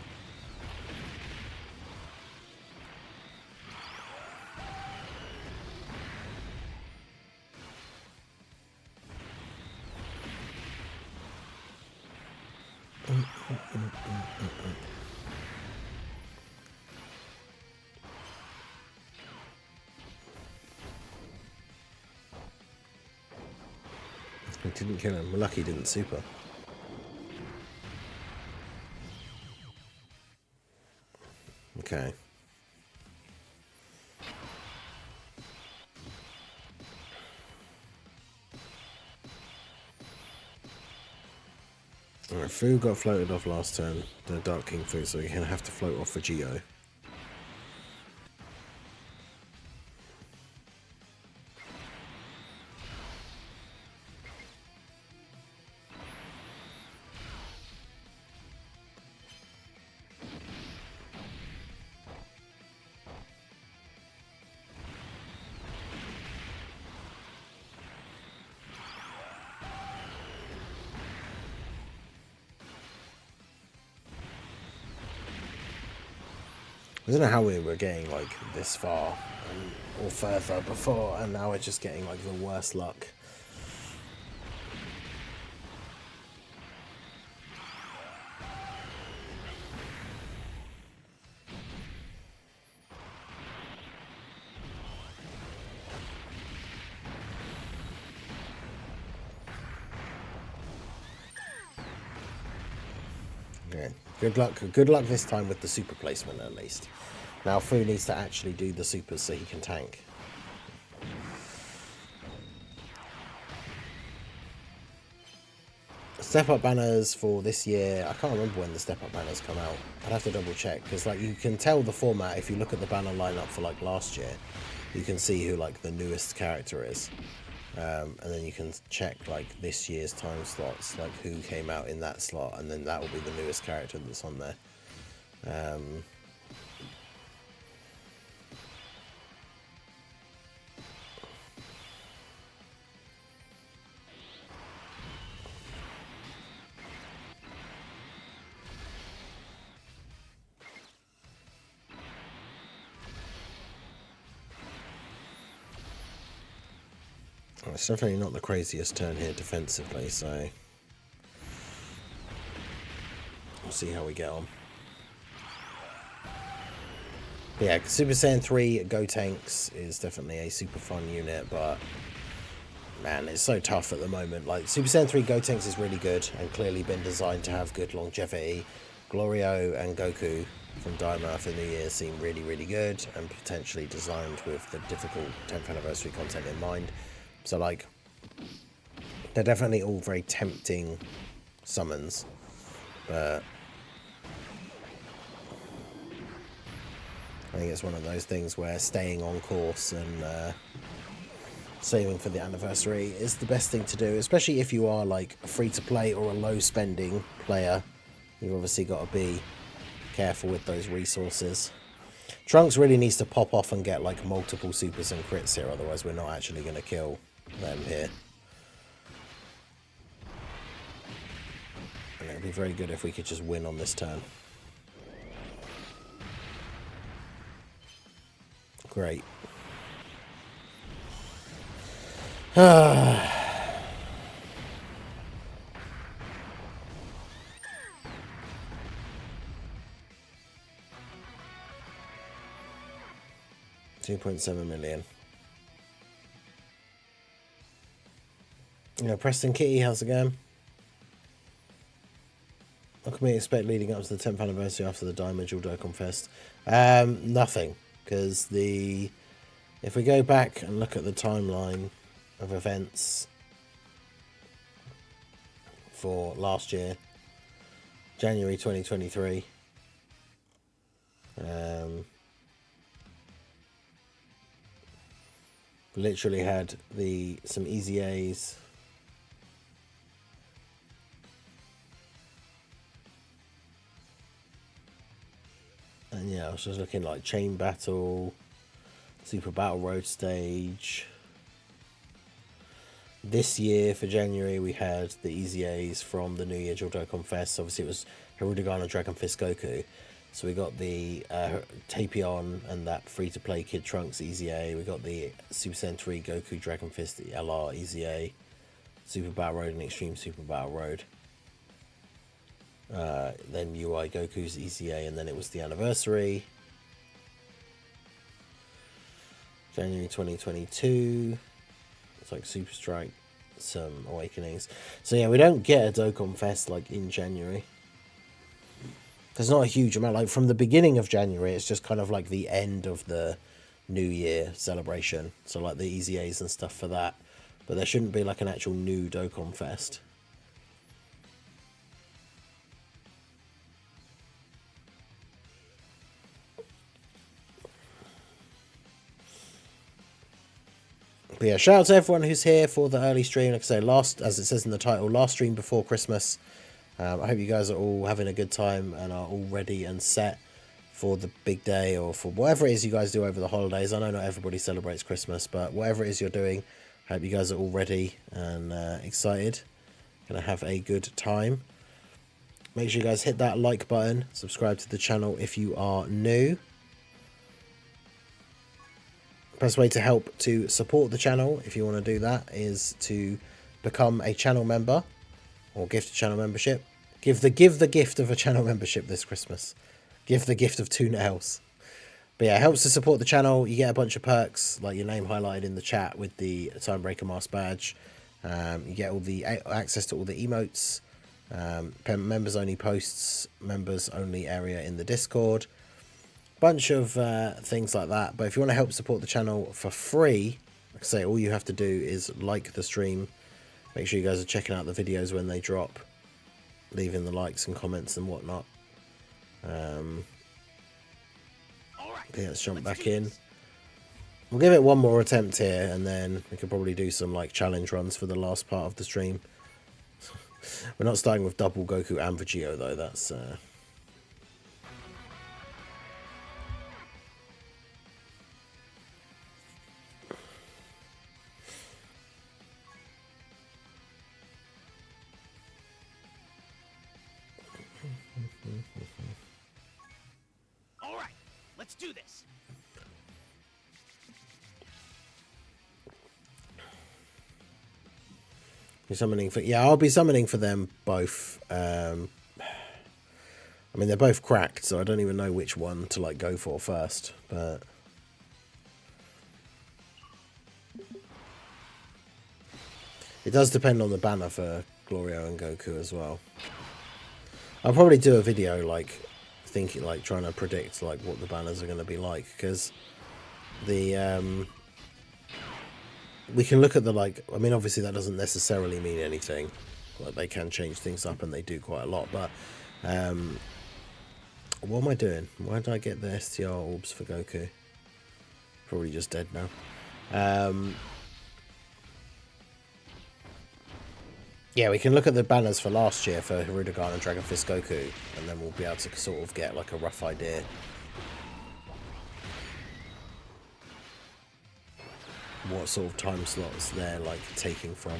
S1: He didn't kill him. We're lucky he didn't super. Okay. Alright, Fu got floated off last turn, the Dark King Fu, so you're going to have to float off for Geo. I don't know how we were getting like this far or further before, and now we're just getting like the worst luck. Yeah. Good luck. Good luck this time with the super placement at least. Now Fu needs to actually do the supers so he can tank. Step up banners for this year. I can't remember when the step up banners come out. I'd have to double check because like you can tell the format if you look at the banner lineup for like last year. You can see who like the newest character is. And then you can check like this year's time slots, like who came out in that slot, and then that will be the newest character that's on there. It's definitely not the craziest turn here defensively, so we'll see how we get on. But yeah, Super Saiyan 3 Go Tanks is definitely a super fun unit, but man, it's so tough at the moment. Like Super Saiyan 3 Go Tanks is really good and clearly been designed to have good longevity. Glorio and Goku from Daima for New Year seem really, really good and potentially designed with the difficult 10th anniversary content in mind. So like, they're definitely all very tempting summons, but I think it's one of those things where staying on course and saving for the anniversary is the best thing to do, especially if you are like a free-to-play or a low-spending player. You've obviously got to be careful with those resources. Trunks really needs to pop off and get like multiple supers and crits here, otherwise we're not actually going to kill them here. And it would be very good if we could just win on this turn. Great. 2.7 million. Yeah, Preston Kitty, how's it going? What can we expect leading up to the 10th anniversary after the Diamond Dokkan Fest? Nothing, because if we go back and look at the timeline of events for last year, January 2023, literally had some easy A's. And yeah, I was just looking like Chain Battle, Super Battle Road stage. This year for January we had the easy A's from the New Year Dokkan Fest. Obviously it was Hirudegarn and Dragon Fist Goku. So we got the Tapion and that free-to-play Kid Trunks Easy A. We got the Super Saiyan 3 Goku Dragon Fist the LR Easy A. Super Battle Road and Extreme Super Battle Road. Then UI Goku's Easy A, and then it was the anniversary. January 2022. It's like Super Strike, some Awakenings. So yeah, we don't get a Dokkan Fest like in January. There's not a huge amount. Like from the beginning of January, it's just kind of like the end of the New Year celebration. So like the Easy A's and stuff for that. But there shouldn't be like an actual new Dokkan Fest. But yeah, shout out to everyone who's here for the early stream. Like I say, as it says in the title, last stream before Christmas. I hope you guys are all having a good time and are all ready and set for the big day or for whatever it is you guys do over the holidays. I know not everybody celebrates Christmas, but whatever it is you're doing, I hope you guys are all ready and excited. Gonna have a good time. Make sure you guys hit that like button, subscribe to the channel if you are new. Best way to help to support the channel, if you want to do that, is to become a channel member or gift a channel membership. Give the gift of a channel membership this Christmas. Give the gift of 2 nails. But yeah, it helps to support the channel. You get a bunch of perks, like your name highlighted in the chat with the Timebreaker mask badge. You get all the access to all the emotes Members only posts, members only area in the Discord, bunch of things like that. But if you want to help support the channel for free, like I say, all you have to do is like the stream. Make sure you guys are checking out the videos when they drop, leaving the likes and comments and whatnot. Yeah, let's jump back in. We'll give it one more attempt here, and then we could probably do some like challenge runs for the last part of the stream. We're not starting with double Goku and Vegito though. That's
S2: All right, let's do this.
S1: summoning for, yeah, I'll be summoning for them both. I mean, they're both cracked, so I don't even know which one to like go for first, but it does depend on the banner for Glorio and Goku as well. I'll probably do a video like thinking, like trying to predict like what the banners are going to be like, because the we can look at the, like, I mean, obviously that doesn't necessarily mean anything. Like, they can change things up, and they do quite a lot. But what am I doing? Why did I get the STR orbs for Goku? Probably just dead now. Yeah, we can look at the banners for last year for Hirudegarn and Dragon Fist Goku, and then we'll be able to sort of get like a rough idea. What sort of time slots they're like taking from.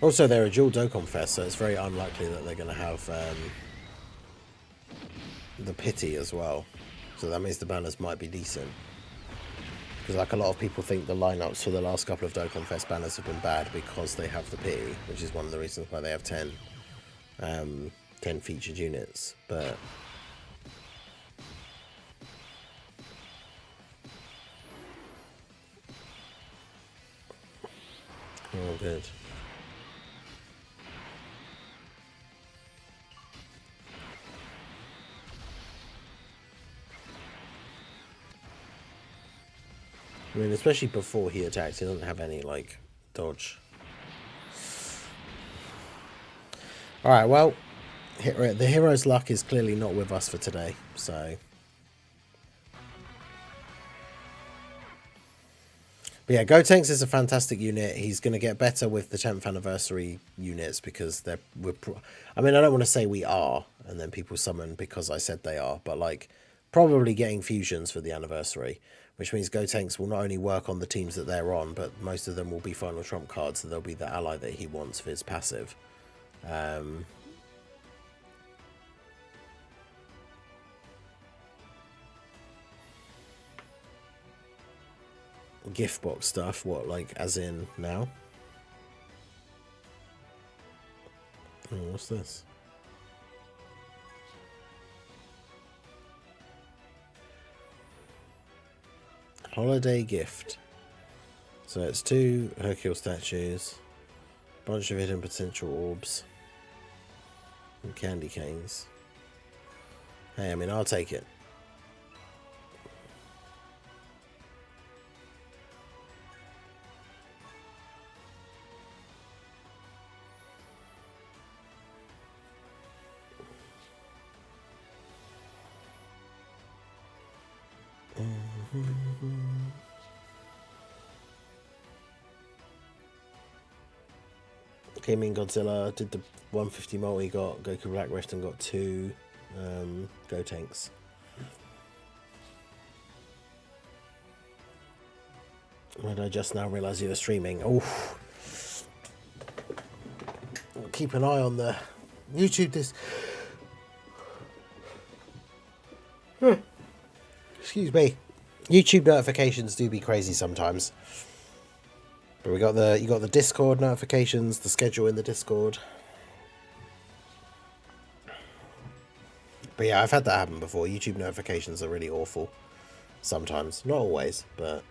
S1: Also, they're a dual Dokkan Fest, so it's very unlikely that they're going to have the pity as well. So that means the banners might be decent. Because like a lot of people think the lineups for the last couple of Dokkan Fest banners have been bad because they have the pity, which is one of the reasons why they have 10 featured units. But oh, good. I mean, especially before he attacks, he doesn't have any like dodge. Alright, well, the hero's luck is clearly not with us for today, so. But yeah, Gotenks is a fantastic unit. He's going to get better with the 10th anniversary units because I mean, I don't want to say we are, and then people summon because I said they are, but like probably getting fusions for the anniversary, which means Gotenks will not only work on the teams that they're on, but most of them will be final trump cards, so they'll be the ally that he wants for his passive. Gift box stuff, what, like as in now? Oh, what's this? Holiday gift. So it's 2 Hercule statues, bunch of hidden potential orbs, and candy canes. Hey, I mean, I'll take it. Came in Godzilla, did the 150 multi, got Goku Black Rift and got 2 Gotenks. Why did I just now realise you were streaming? Oh, keep an eye on the YouTube. Excuse me. YouTube notifications do be crazy sometimes. But you got the Discord notifications, the schedule in the Discord. But yeah, I've had that happen before. YouTube notifications are really awful. Sometimes, not always, but.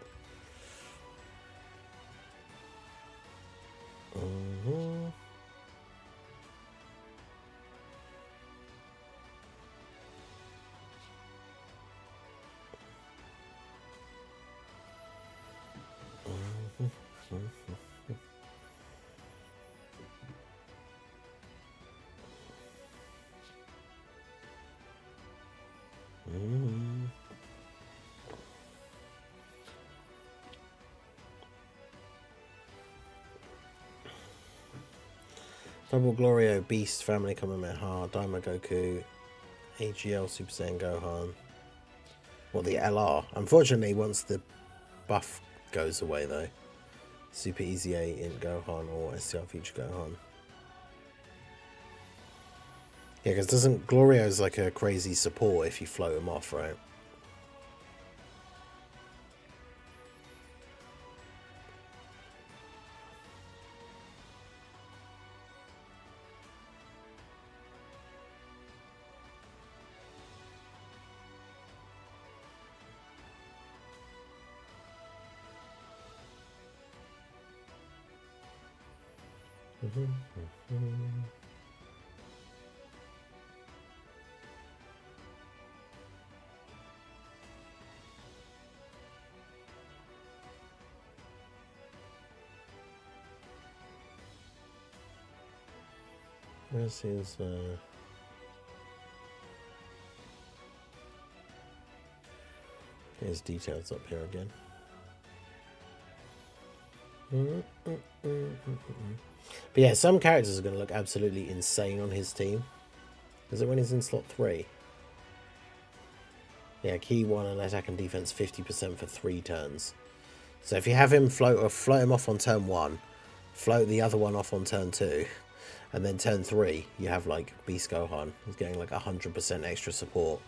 S1: Double Glorio, Beast, Family Kamehameha, Daima Goku, AGL, Super Saiyan Gohan. Well, the LR. Unfortunately, once the buff goes away, though. Super Easy A in Gohan or STR Future Gohan. Yeah, because doesn't Glorio's like a crazy support if you float him off, right? This is here's details up here again. But yeah, some characters are going to look absolutely insane on his team. Is it when he's in slot 3? Yeah, key 1 and attack and defense 50% for 3 turns. So if you have him float him off on turn 1, float the other one off on turn 2, and then turn 3, you have like Beast Gohan. He's getting like 100% extra support.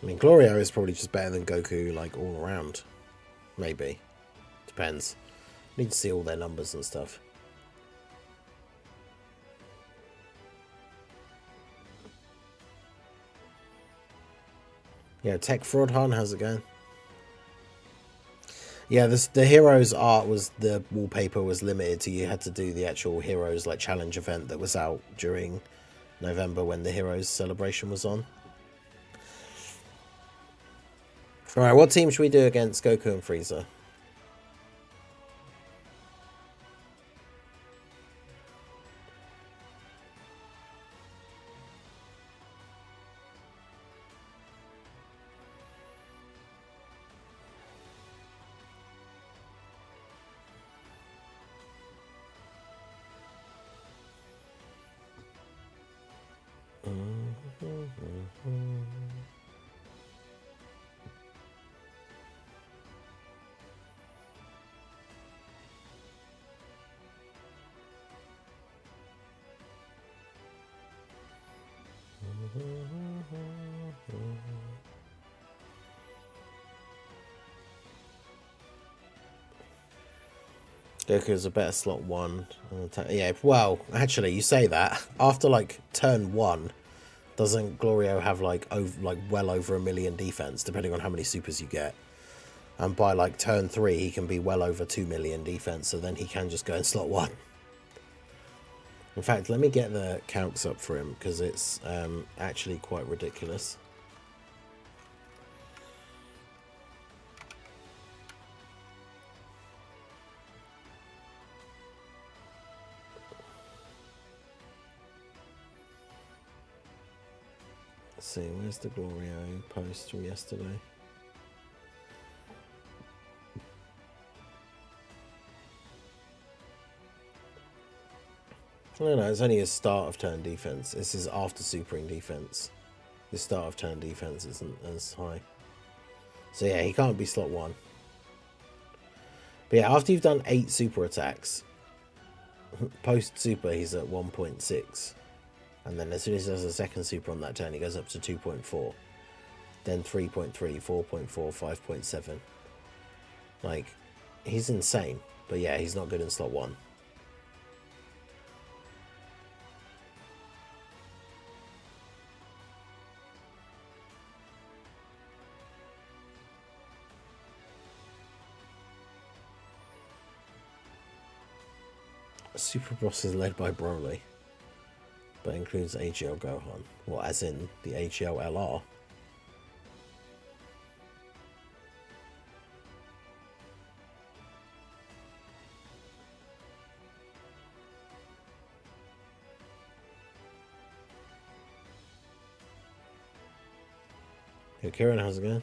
S1: I mean, Glorio is probably just better than Goku, like, all around. Maybe. Depends. Need to see all their numbers and stuff. Yeah, Tech Fraud Han, how's it going? Yeah, the Heroes art was, the wallpaper was limited to, you had to do the actual Heroes, like, challenge event that was out during November when the Heroes celebration was on. Alright, what team should we do against Goku and Frieza? Goku's a better slot 1. Yeah, well, actually, you say that. After, like, turn 1, doesn't Glorio have, like, well over 1 million defense, depending on how many supers you get? And by, like, turn 3, he can be well over 2 million defense, so then he can just go in slot 1. In fact, let me get the calcs up for him, because it's actually quite ridiculous. Let's see, where's the Glorio post from yesterday? No, it's only his start of turn defense. This is after supering defense. His start of turn defense isn't as high. So yeah, he can't be slot 1. But yeah, after you've done 8 super attacks, post super he's at 1.6. And then as soon as he does a second super on that turn, he goes up to 2.4. Then 3.3, 4.4, 5.7. Like, he's insane. But yeah, he's not good in slot 1. Super Boss is led by Broly, but includes AGL Gohan. Well, as in the AGL LR. Hey, Kieran, how's it going?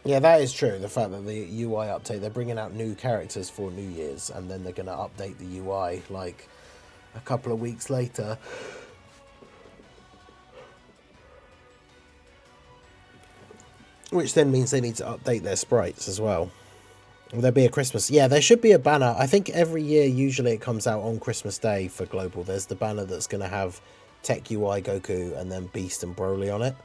S1: Yeah, that is true. The fact that the UI update, they're bringing out new characters for New Year's, and then they're going to update the UI like a couple of weeks later. Which then means they need to update their sprites as well. Will there be a Christmas? Yeah, there should be a banner. I think every year, usually it comes out on Christmas Day for Global. There's the banner that's going to have Tech UI Goku and then Beast and Broly on it.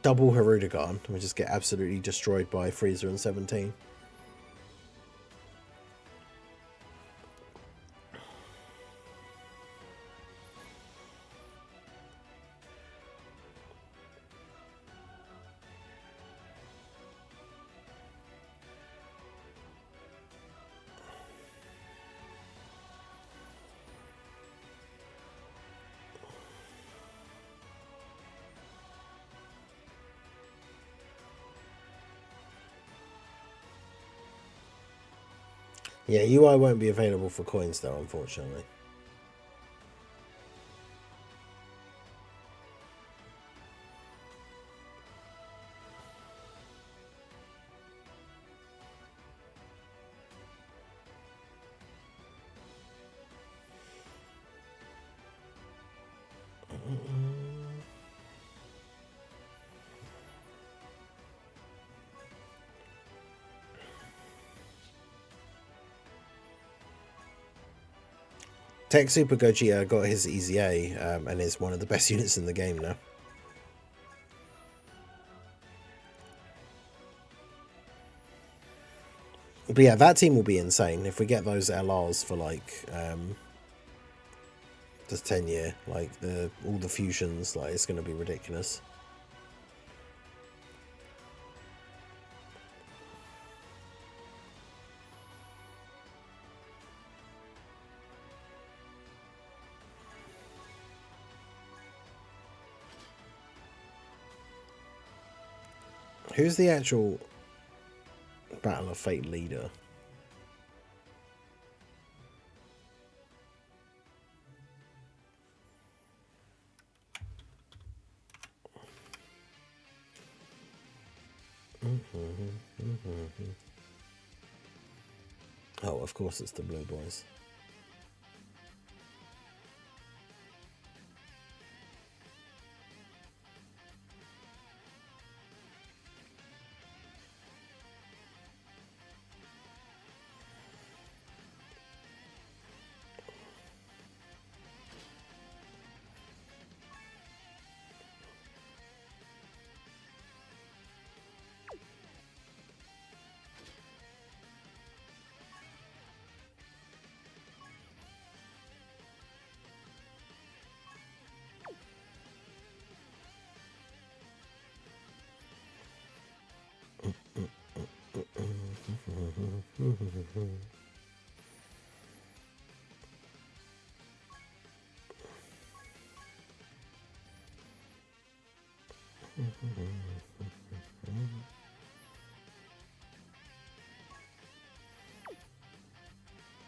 S1: Double Hirudegarn. We just get absolutely destroyed by Frieza and 17. Yeah, UI won't be available for coins though, unfortunately. Tech Super Gogeta got his Easy A and is one of the best units in the game now. But yeah, that team will be insane if we get those LRs for like this 10-year, like all the fusions. Like, it's going to be ridiculous. Who's the actual Battle of Fate leader? Oh, of course it's the Blue Boys.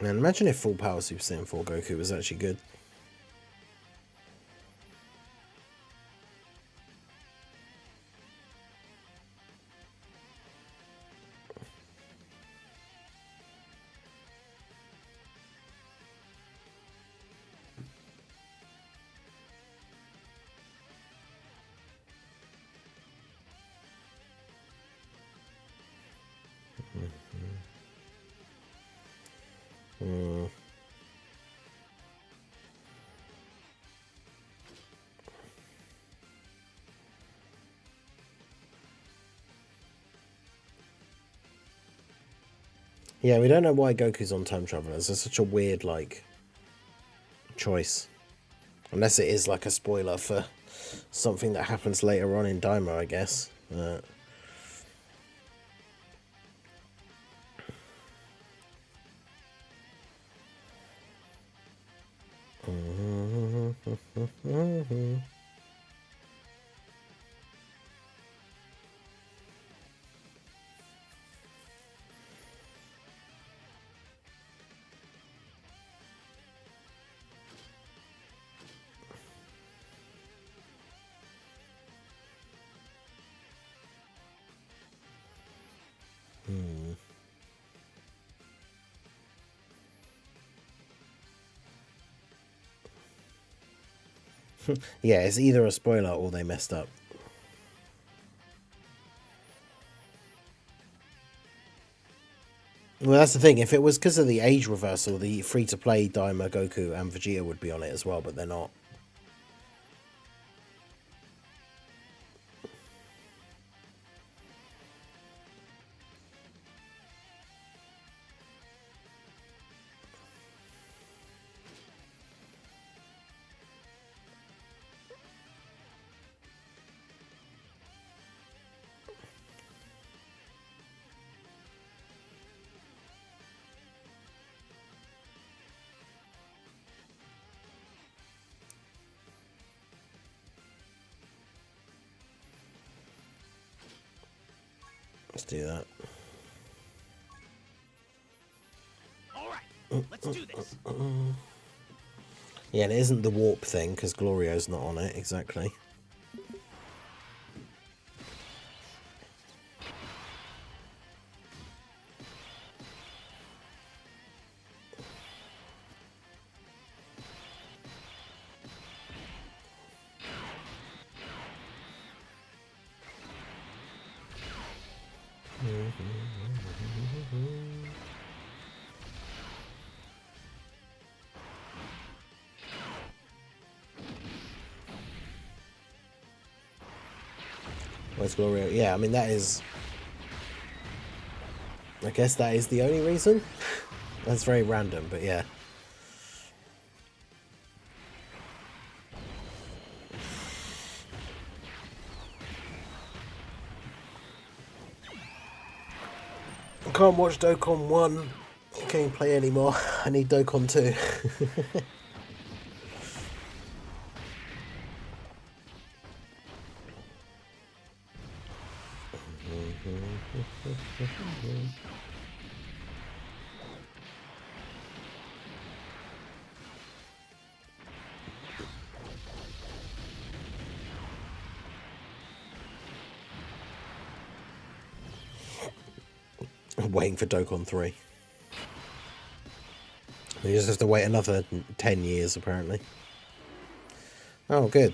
S1: Man, imagine if full power Super Saiyan 4 Goku was actually good. Yeah, we don't know why Goku's on Time Travelers. It's such a weird, like, choice. Unless it is, like, a spoiler for something that happens later on in Daima, I guess. Yeah, it's either a spoiler or they messed up. Well, that's the thing. If it was because of the age reversal, the free-to-play Daima, Goku, and Vegeta would be on it as well, but they're not. Let's do that.
S2: All right, let's do this.
S1: Yeah, and it isn't the warp thing, because Glorio's not on it, exactly. Where's Glorio? Yeah, I mean, that is... I guess that is the only reason. That's very random, but yeah. I can't watch Dokkan 1 gameplay anymore. I need Dokkan 2. I'm waiting for Dokkan 3. We just have to wait another 10 years, apparently. Oh, good.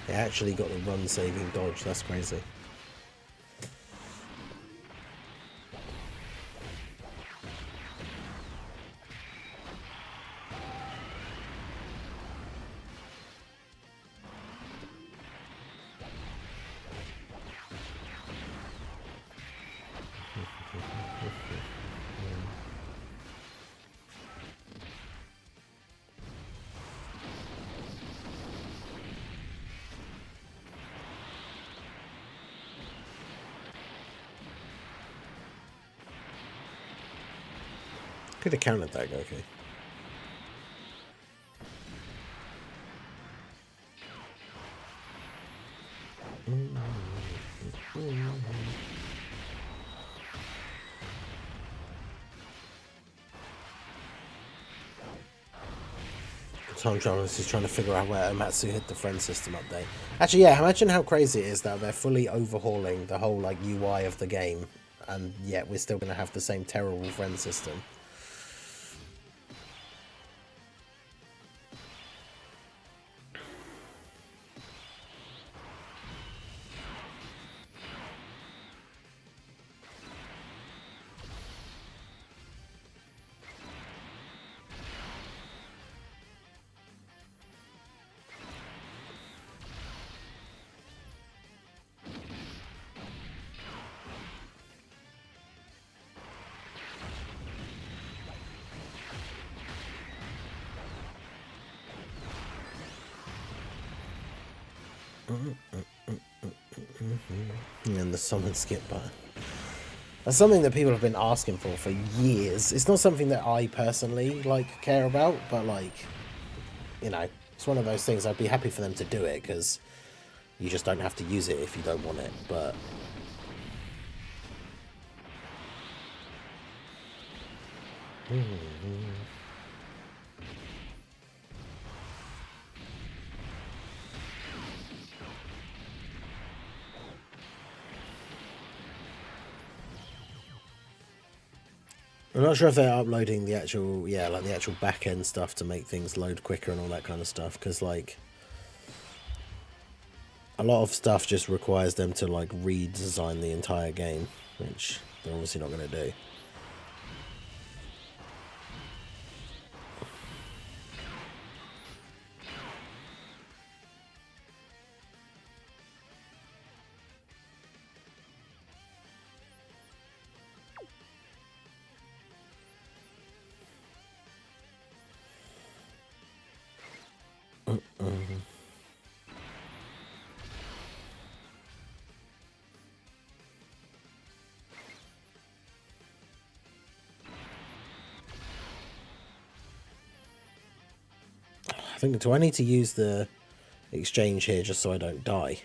S1: It actually got the run-saving dodge. That's crazy. Could have countered that, Goku. Tom Jones is trying to figure out where Omatsu hid the friend system update. Actually, yeah, imagine how crazy it is that they're fully overhauling the whole like UI of the game, and yet we're still going to have the same terrible friend system. And the summon skip button. That's something that people have been asking for years. It's not something that I personally like care about, but like, you know, it's one of those things. I'd be happy for them to do it because you just don't have to use it if you don't want it. But I'm not sure if they're uploading the actual, yeah, like the actual back end stuff to make things load quicker and all that kind of stuff. Because like, a lot of stuff just requires them to like redesign the entire game, which they're obviously not going to do. I think, do I need to use the exchange here just so I don't die?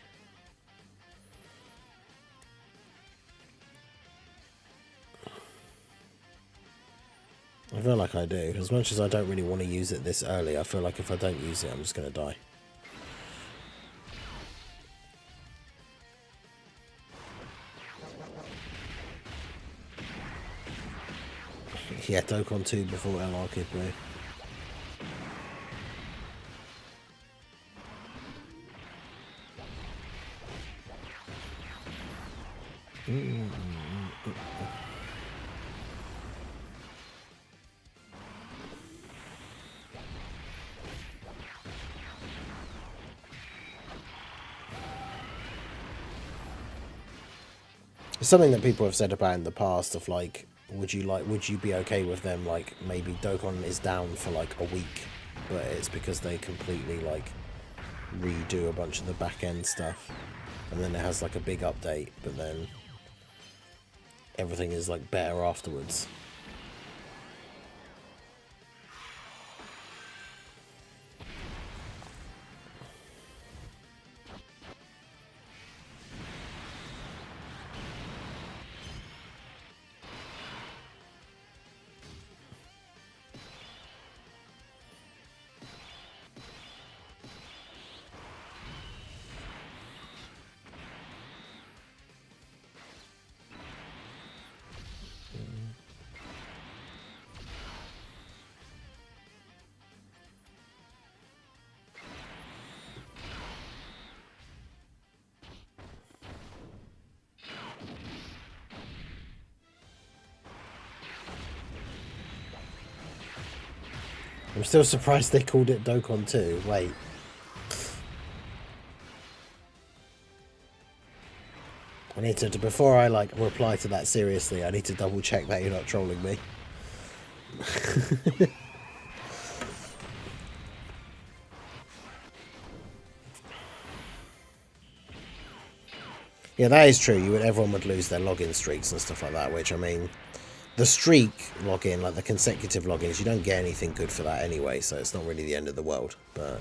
S1: I feel like I do. As much as I don't really want to use it this early, I feel like if I don't use it, I'm just going to die. Yeah, Dokkan 2 before LR Kid Blue. It's something that people have said about in the past of like, would you be okay with them like maybe Dokkan is down for like a week, but it's because they completely like redo a bunch of the back end stuff, and then it has like a big update, but then everything is like better afterwards. I'm still surprised they called it Dokkan 2. Wait. I need to, before I like reply to that seriously, I need to double check that you're not trolling me. Yeah, that is true. Everyone would lose their login streaks and stuff like that, which, I mean, the streak login, like the consecutive logins, you don't get anything good for that anyway, so it's not really the end of the world, but...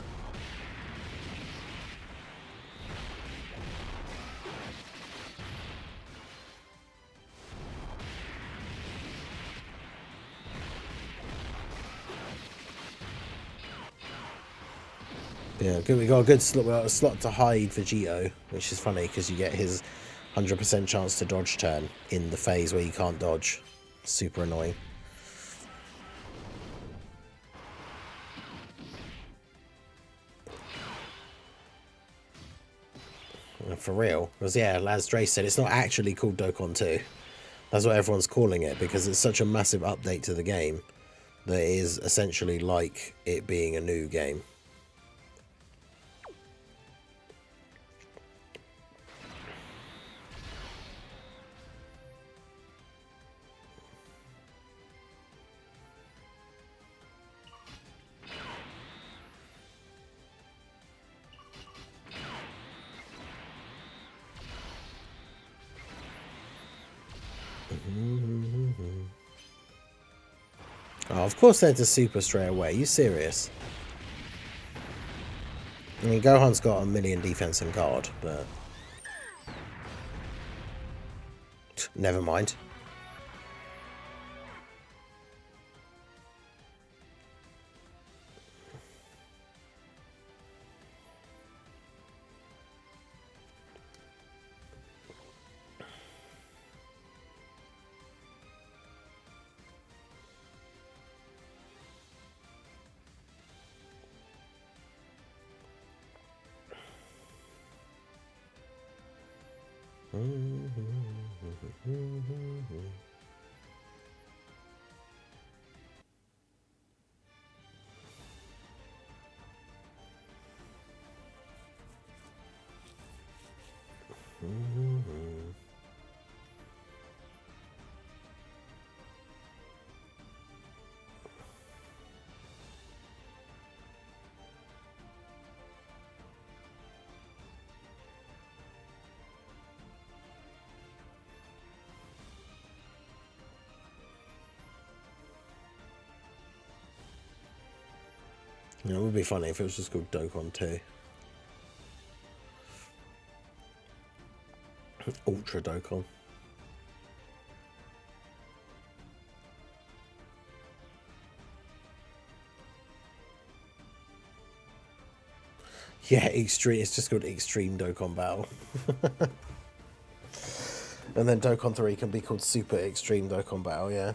S1: Yeah, good. We got a good slot, a slot to hide Vegito, which is funny because you get his 100% chance to dodge turn in the phase where you can't dodge. Super annoying. For real, because yeah, as Dre said, it's not actually called Dokkan 2. That's what everyone's calling it because it's such a massive update to the game that it is essentially like it being a new game. Oh, of course they're to super straight away. You serious? I mean, Gohan's got a million defense and guard, but never mind. You know, it would be funny if it was just called Dokkan 2. Ultra Dokkan. Yeah, Extreme. It's just called Extreme Dokkan Battle. And then Dokkan 3 can be called Super Extreme Dokkan Battle, yeah.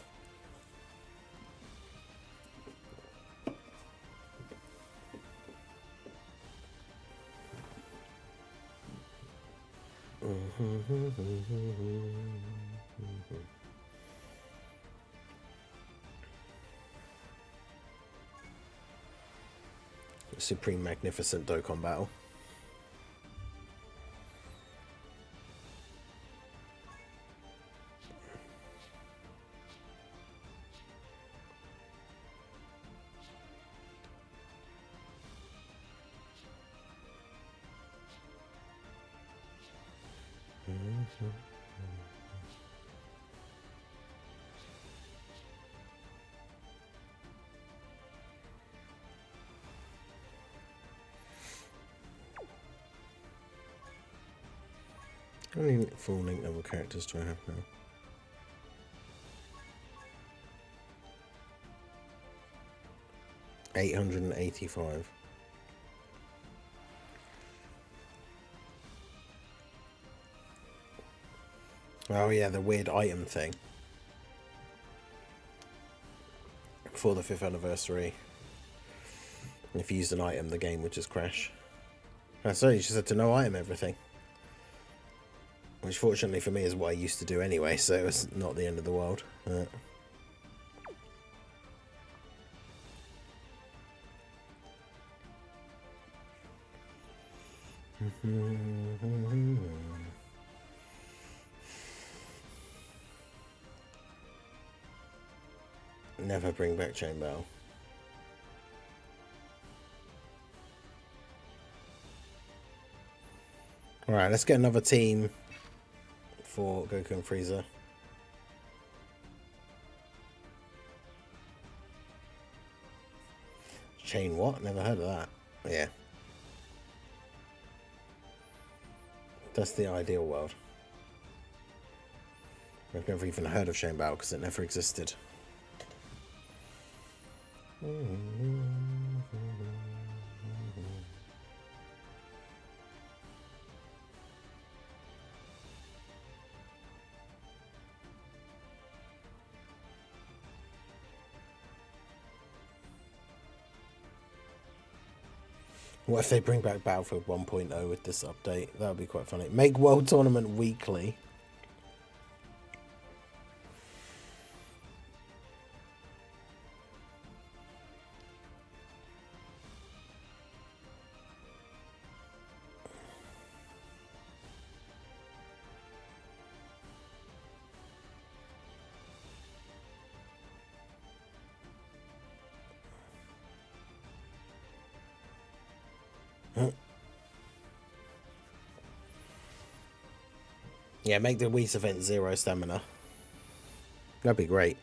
S1: Supreme Magnificent Dokkan Battle. How many full link level characters do I have now? $885. Oh yeah, the weird item thing. For the 5th anniversary. If you used an item, the game would just crash. So you just had to no item everything. Which fortunately for me is what I used to do anyway, so it's not the end of the world. Never bring back Chain Battle. Alright, let's get another team for Goku and Frieza. Chain what? Never heard of that. Yeah. That's the ideal world. I've never even heard of Chain Battle because it never existed. What if they bring back Battlefield 1.0 with this update? That would be quite funny. Make World Tournament weekly. Yeah, make the Whis event 0 stamina. That'd be great.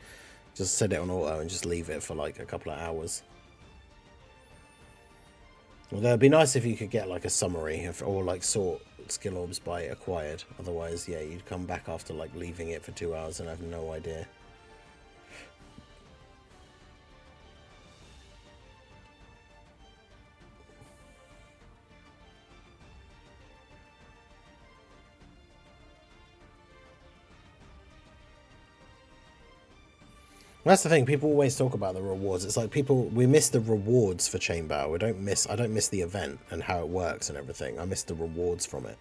S1: Just set it on auto and just leave it for like a couple of hours. Although it'd be nice if you could get like a summary of, or like sort skill orbs by acquired. Otherwise, yeah, you'd come back after like leaving it for 2 hours and have no idea. That's the thing. People always talk about the rewards. It's like we miss the rewards for Chain Battle. I don't miss the event and how it works and everything. I miss the rewards from it.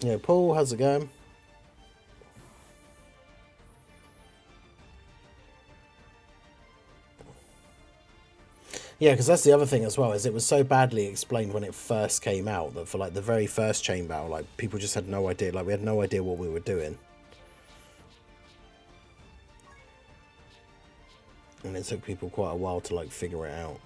S1: Yeah, Paul, how's it going? Yeah, because that's the other thing as well, is it was so badly explained when it first came out that for like the very first Chain Battle, like people just had no idea, like we had no idea what we were doing. And it took people quite a while to like figure it out.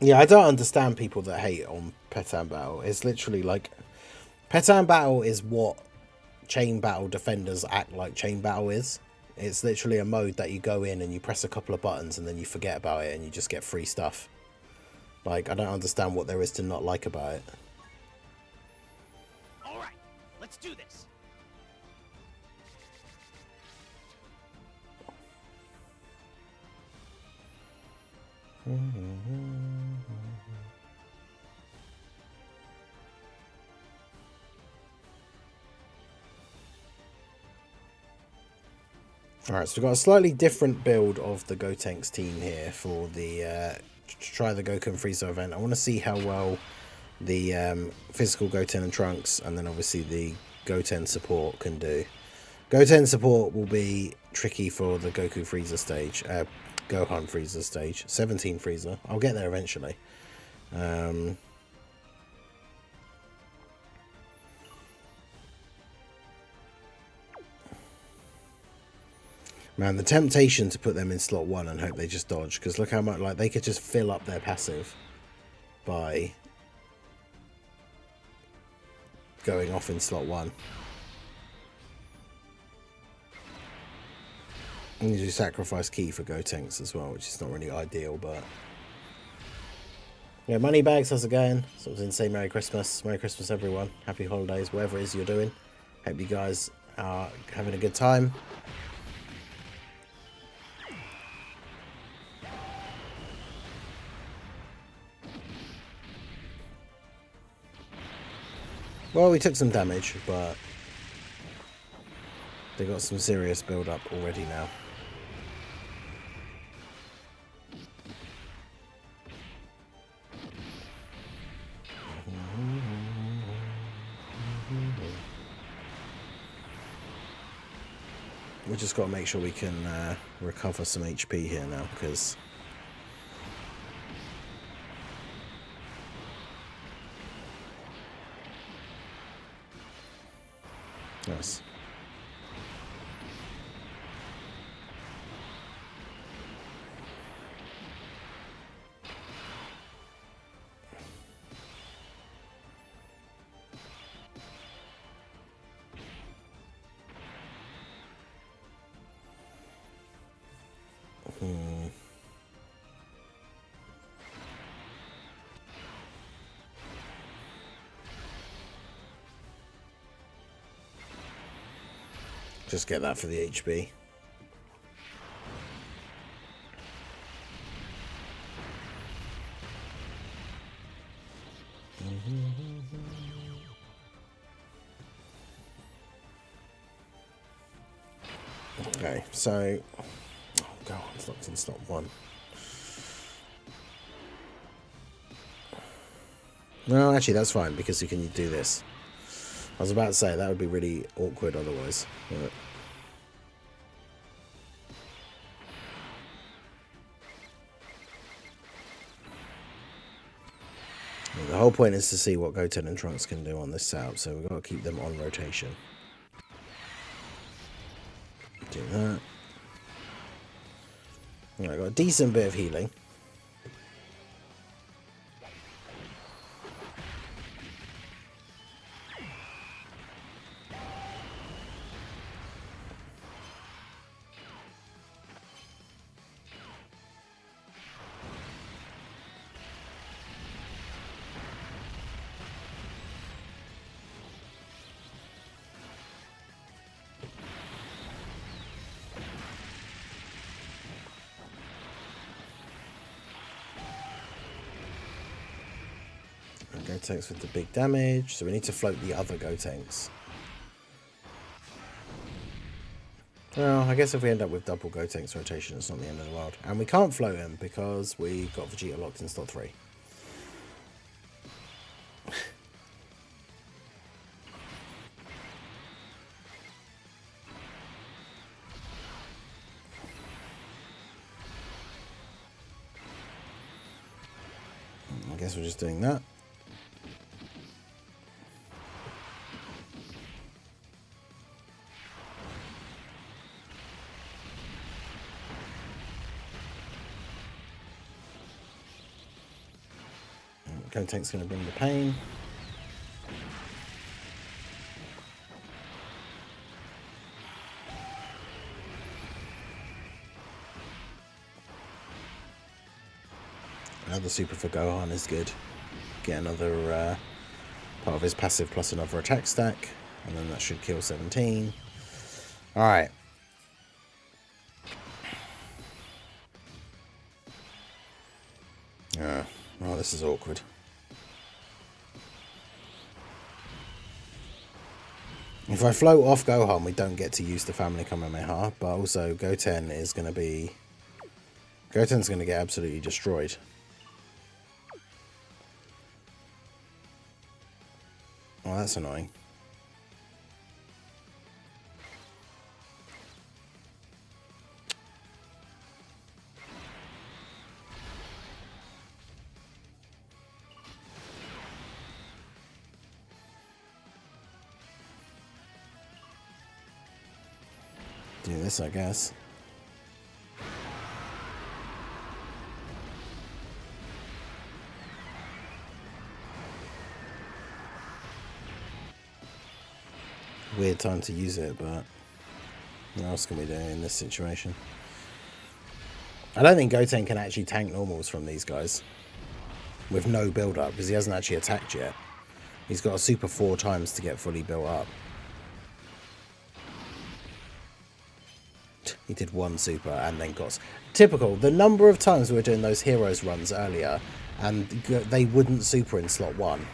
S1: Yeah, I don't understand people that hate on Petan Battle. It's literally like Petan Battle is what Chain Battle Defenders act like Chain Battle is. It's literally a mode that you go in and you press a couple of buttons and then you forget about it and you just get free stuff. Like, I don't understand what there is to not like about it.
S2: All right, let's do this.
S1: Alright, so we've got a slightly different build of the Gotenks team here for the try the Goku and Frieza event. I want to see how well the physical Goten and Trunks and then obviously the Goten support can do. Goten support will be tricky for the Goku Frieza stage, Gohan Frieza stage, 17 Frieza. I'll get there eventually. Man, the temptation to put them in slot 1 and hope they just dodge, because look how much, like, they could just fill up their passive by going off in slot 1. And you do sacrifice key for Gotenks as well, which is not really ideal, but... Yeah, Moneybags, how's it going? So I was going to say Merry Christmas. Merry Christmas, everyone. Happy holidays, whatever it is you're doing. Hope you guys are having a good time. Well, we took some damage, but They got some serious build up already now. We just got to make sure we can recover some HP here now, because nice. Just get that for the HP. Okay, so oh god, it's locked in slot 1. No, actually that's fine because you can do this. I was about to say that would be really awkward otherwise. But the whole point is to see what Goten and Trunks can do on this setup, so we've got to keep them on rotation. Do that. Alright, got a decent bit of healing. Gotenks with the big damage, so we need to float the other Gotenks. Well, I guess if we end up with double Gotenks rotation, it's not the end of the world. And we can't float him because we got Vegeta locked in slot 3. I guess we're just doing that. Gotenks going to bring the pain. Another super for Gohan is good. Get another part of his passive plus another attack stack, and then that should kill 17. Alright. Oh, this is awkward. If I float off Gohan, we don't get to use the family Kamehameha, but also Goten is going to be... Goten's going to get absolutely destroyed. Oh, that's annoying. Do this, I guess. Weird time to use it, but what else can we do in this situation? I don't think Goten can actually tank normals from these guys with no build up because he hasn't actually attacked yet. He's got a super 4 times to get fully built up. He did 1 super and then got... Typical. The number of times we were doing those heroes runs earlier and they wouldn't super in slot 1.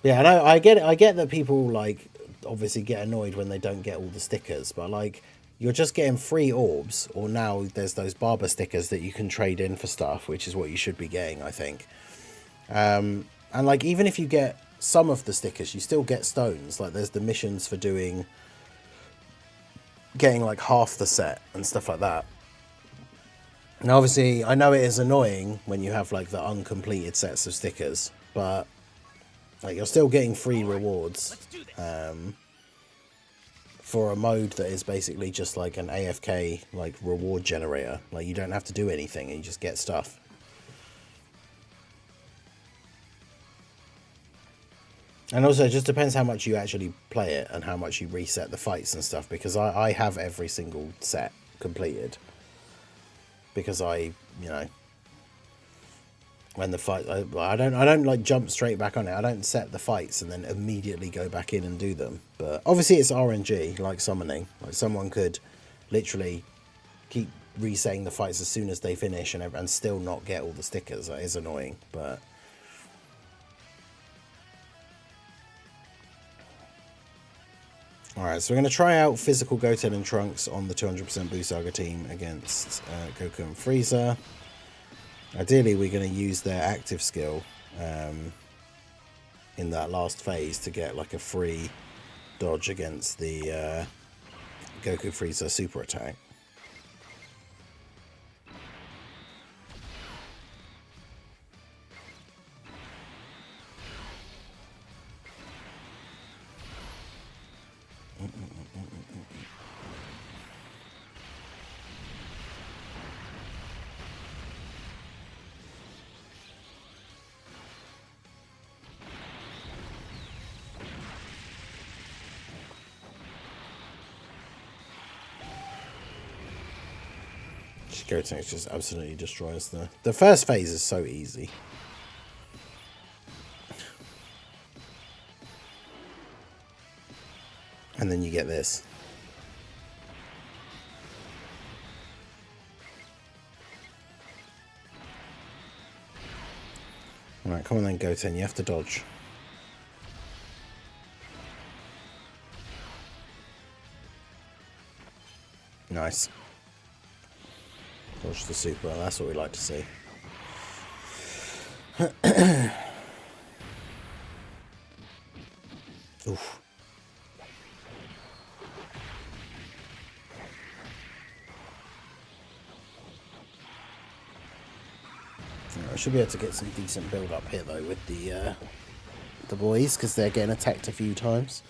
S1: Yeah, I get it. I get that people like obviously get annoyed when they don't get all the stickers, but like you're just getting free orbs, or now there's those barber stickers that you can trade in for stuff, which is what you should be getting, I think. And like even if you get some of the stickers, you still get stones. Like there's the missions for getting like half the set and stuff like that. And obviously, I know it is annoying when you have like the uncompleted sets of stickers, but like you're still getting free rewards for a mode that is basically just like an AFK like reward generator. Like you don't have to do anything, and you just get stuff. And also, it just depends how much you actually play it and how much you reset the fights and stuff. Because I have every single set completed. Because when the fight, I don't like jump straight back on it. I don't set the fights and then immediately go back in and do them. But obviously, it's RNG, like summoning. Like someone could literally keep resetting the fights as soon as they finish and still not get all the stickers. That is annoying, but. Alright, so we're going to try out physical Goten and Trunks on the 200% Blue Saga team against Goku and Frieza. Ideally, we're going to use their active skill in that last phase to get like a free dodge against the Goku Frieza super attack. Goten just absolutely destroys the first phase is so easy. And then you get this. Alright, come on then, Goten, you have to dodge. Nice. Dodge the super, that's what we like to see. Oof. I should be able to get some decent build up here though with the boys, because they're getting attacked a few times.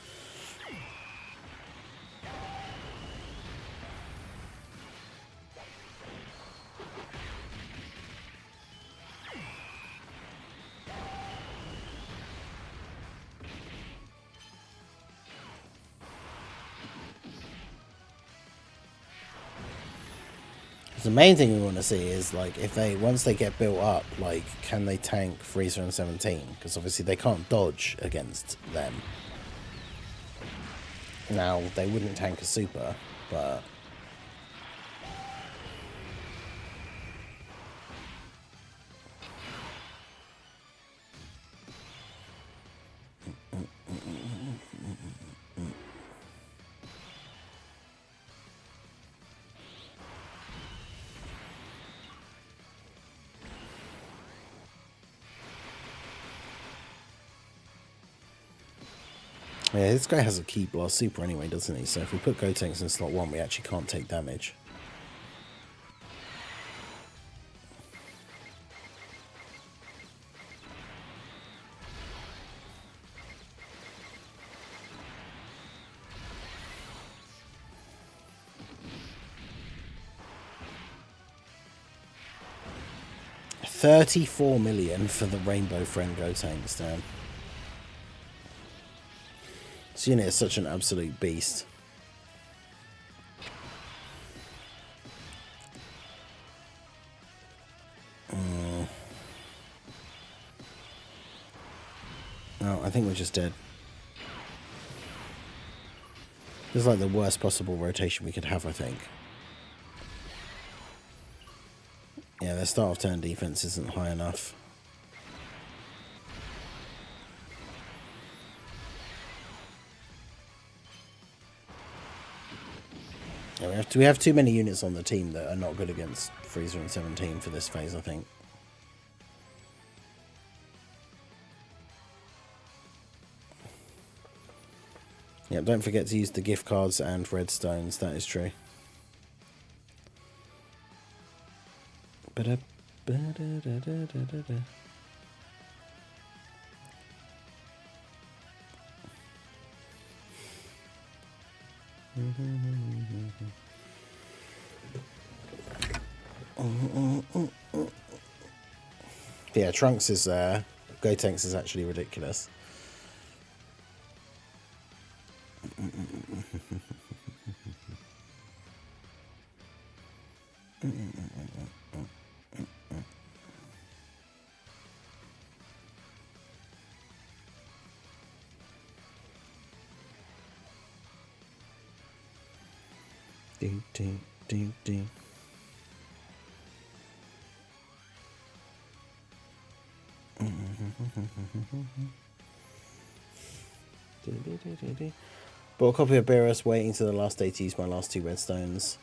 S1: The main thing we want to see is like if once they get built up, like can they tank Frieza and 17? Because obviously they can't dodge against them. Now they wouldn't tank a super, but yeah, this guy has a Ki Blast super anyway, doesn't he? So if we put Gotenks in slot 1, we actually can't take damage. $34 million for the Rainbow Friend Gotenks, damn. This unit is such an absolute beast. No, I think we're just dead. This is like the worst possible rotation we could have, I think. Yeah, their start of turn defense isn't high enough. Yeah, we have too many units on the team that are not good against Frieza and 17 for this phase, I think. Yeah, don't forget to use the gift cards and redstones, that is true. Yeah, Trunks is Gotenks is actually ridiculous. Ding, ding, ding, ding. Bought a copy of Beerus, waiting to the last day to use my last 2 redstones.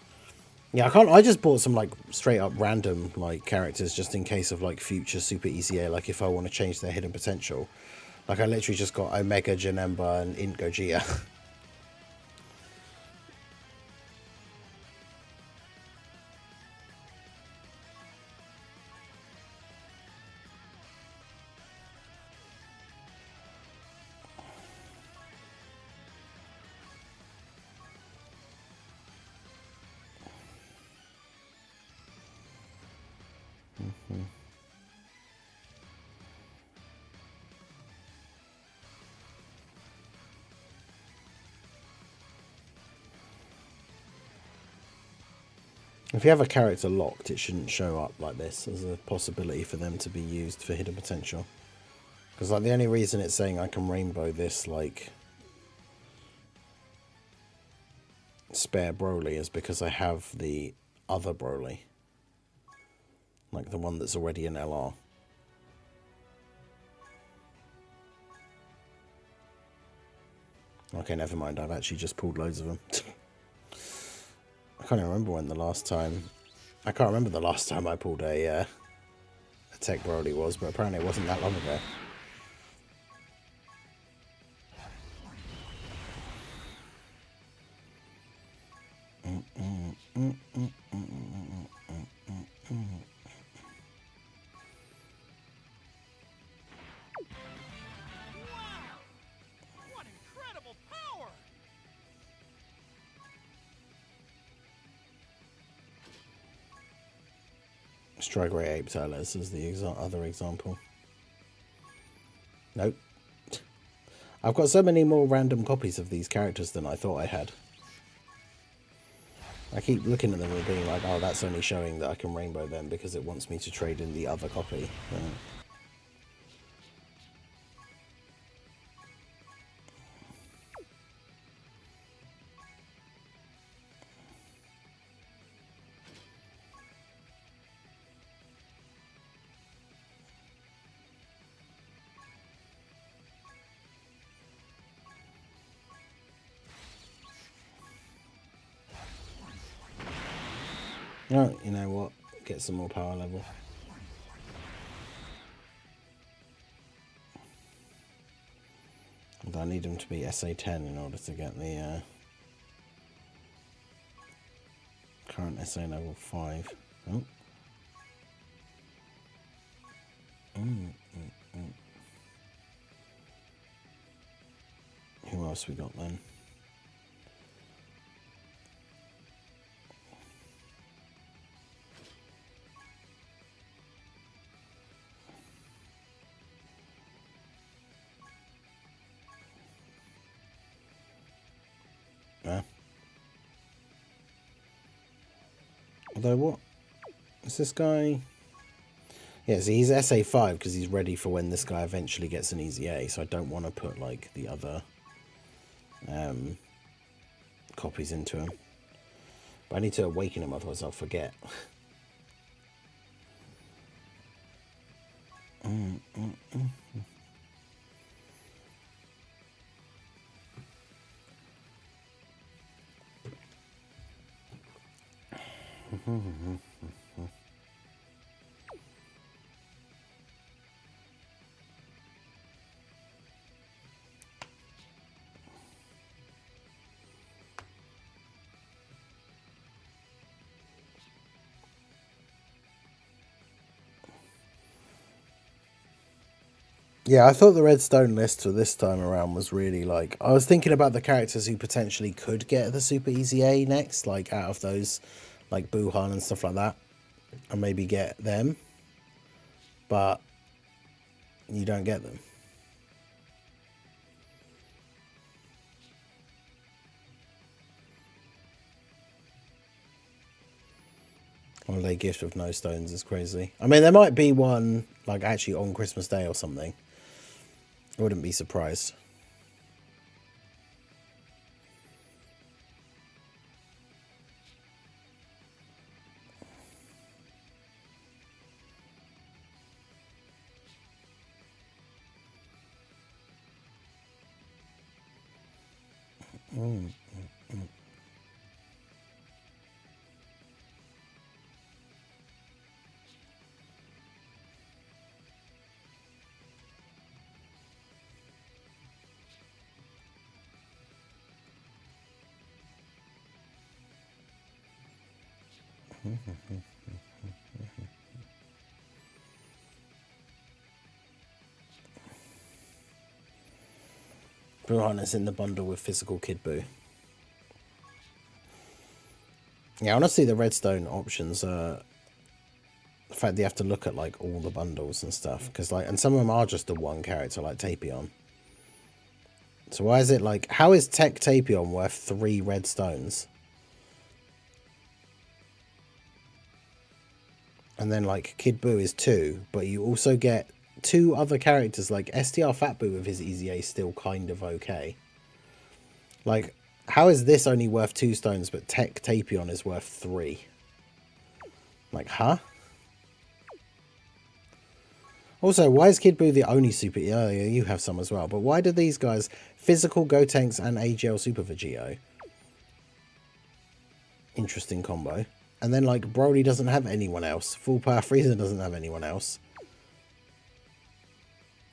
S1: Yeah, I can't. I just bought some like straight up random like characters just in case of like future super ECA. Like if I want to change their hidden potential, like I literally just got Omega Janemba and Int Gogeta. If you have a character locked, it shouldn't show up like this as a possibility for them to be used for hidden potential. Because like the only reason it's saying I can rainbow this like spare Broly is because I have the other Broly. Like the one that's already in LR. Okay, never mind. I've actually just pulled loads of them. I can't even remember when the last time... I can't remember the last time I pulled a Tech Broly was, but apparently it wasn't that long ago. Strike Ray Ape Tailors is the other example. Nope. I've got so many more random copies of these characters than I thought I had. I keep looking at them and being like, oh, that's only showing that I can rainbow them because it wants me to trade in the other copy. Oh, you know what? Get some more power level. Although I need them to be SA10 in order to get the current SA level 5. Oh. Who else we got then? Although what? Is this guy... Yeah, so he's SA5 because he's ready for when this guy eventually gets an easy A, so I don't want to put like the other copies into him. But I need to awaken him, otherwise I'll forget. Yeah, I thought the redstone list for this time around was really like, I was thinking about the characters who potentially could get the Super Easy A next, like out of those, like Buhan and stuff like that, and maybe get them, but you don't get them. Holiday gift of no stones is crazy. I mean, there might be one like actually on Christmas Day or something. I wouldn't be surprised. Buhan is in the bundle with physical Kid Buu. Yeah, I want to see the redstone options. The fact that you have to look at like all the bundles and stuff, because like, and some of them are just the one character, like Tapion. So why is it like, how is Tech Tapion worth 3 redstones? And then like Kid Buu is 2, but you also get 2 other characters like STR Fat Buu with his Easy A still kind of okay. Like, how is this only worth 2 stones, but Tech Tapion is worth 3? Like, huh? Also, why is Kid Buu the only super... Oh, yeah, you have some as well. But why do these guys... Physical Gotenks and AGL Super Vegito. Interesting combo. And then, like, Broly doesn't have anyone else. Full Power Frieza doesn't have anyone else.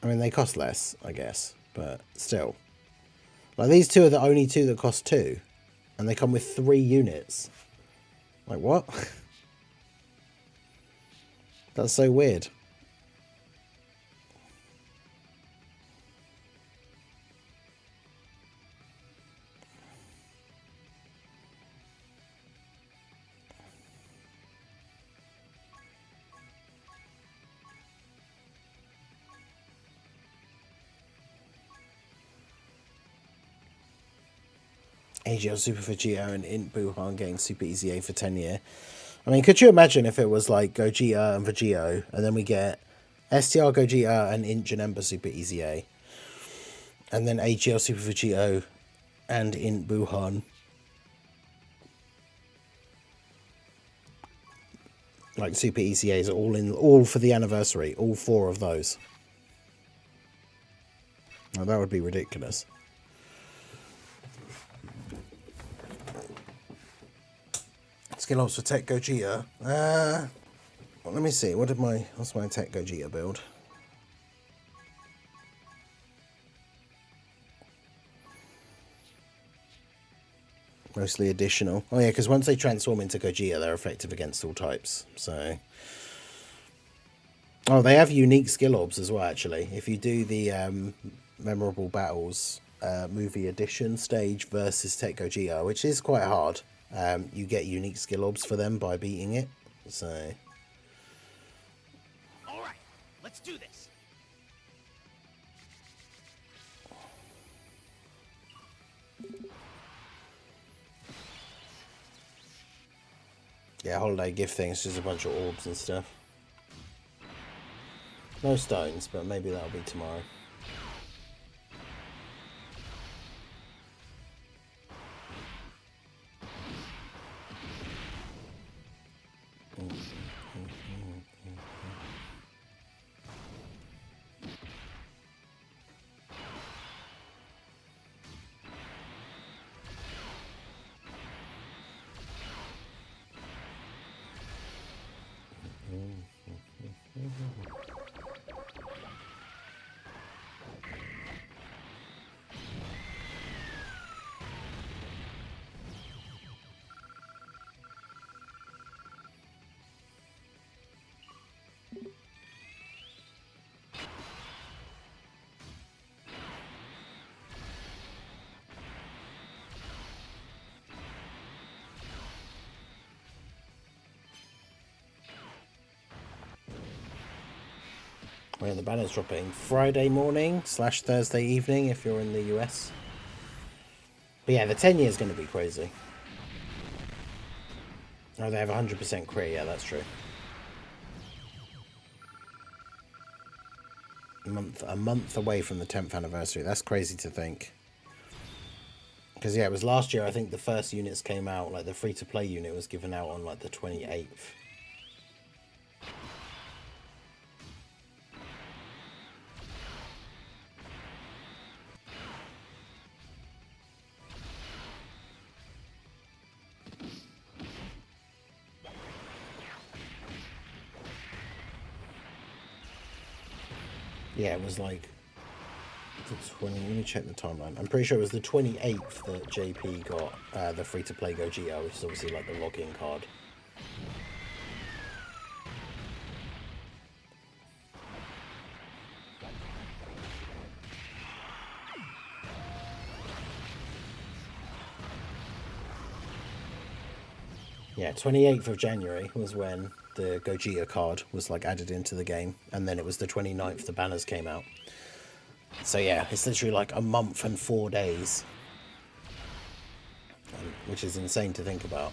S1: I mean, they cost less, I guess. But still. Like, these 2 are the only 2 that cost 2. And they come with 3 units. Like, what? That's so weird. AGL Super Vegeta and Int Buhan getting Super Easy A for 10 year. I mean, could you imagine if it was like Gogeta and Vegito, and then we get STR Gogeta and Int Janemba Super Easy A, and then AGL Super Vegito and Int Buhan. Like Super Easy A's all for the anniversary, all 4 of those. Now that would be ridiculous. Skill ups for Tech Gogeta. Well, let me see. What's my Tech Gogeta build? Mostly additional. Oh yeah, because once they transform into Gogeta, they're effective against all types. So, oh, they have unique skill orbs as well. Actually, if you do the memorable battles movie edition stage versus Tech Gogeta, which is quite hard. You get unique skill orbs for them by beating it. So,
S2: All right, let's do this.
S1: yeah, holiday gift thing. It's just a bunch of orbs and stuff. No stones, but maybe that'll be tomorrow. Where the banner's dropping Friday morning / Thursday evening if you're in the US. But yeah, the 10 year is going to be crazy. Oh, they have 100% crit. Yeah, that's true. A month away from the 10th anniversary. That's crazy to think. Because yeah, it was last year. I think the first units came out, like the free-to-play unit was given out on like the 28th. Yeah, it was like the 20. Let me check the timeline. I'm pretty sure it was the 28th that JP got the free-to-play Gogeta, which is obviously like the login card. Yeah, 28th of January was when the Gogeta card was like added into the game, and then it was the 29th the banners came out. So yeah, it's literally like a month and 4 days, which is insane to think about.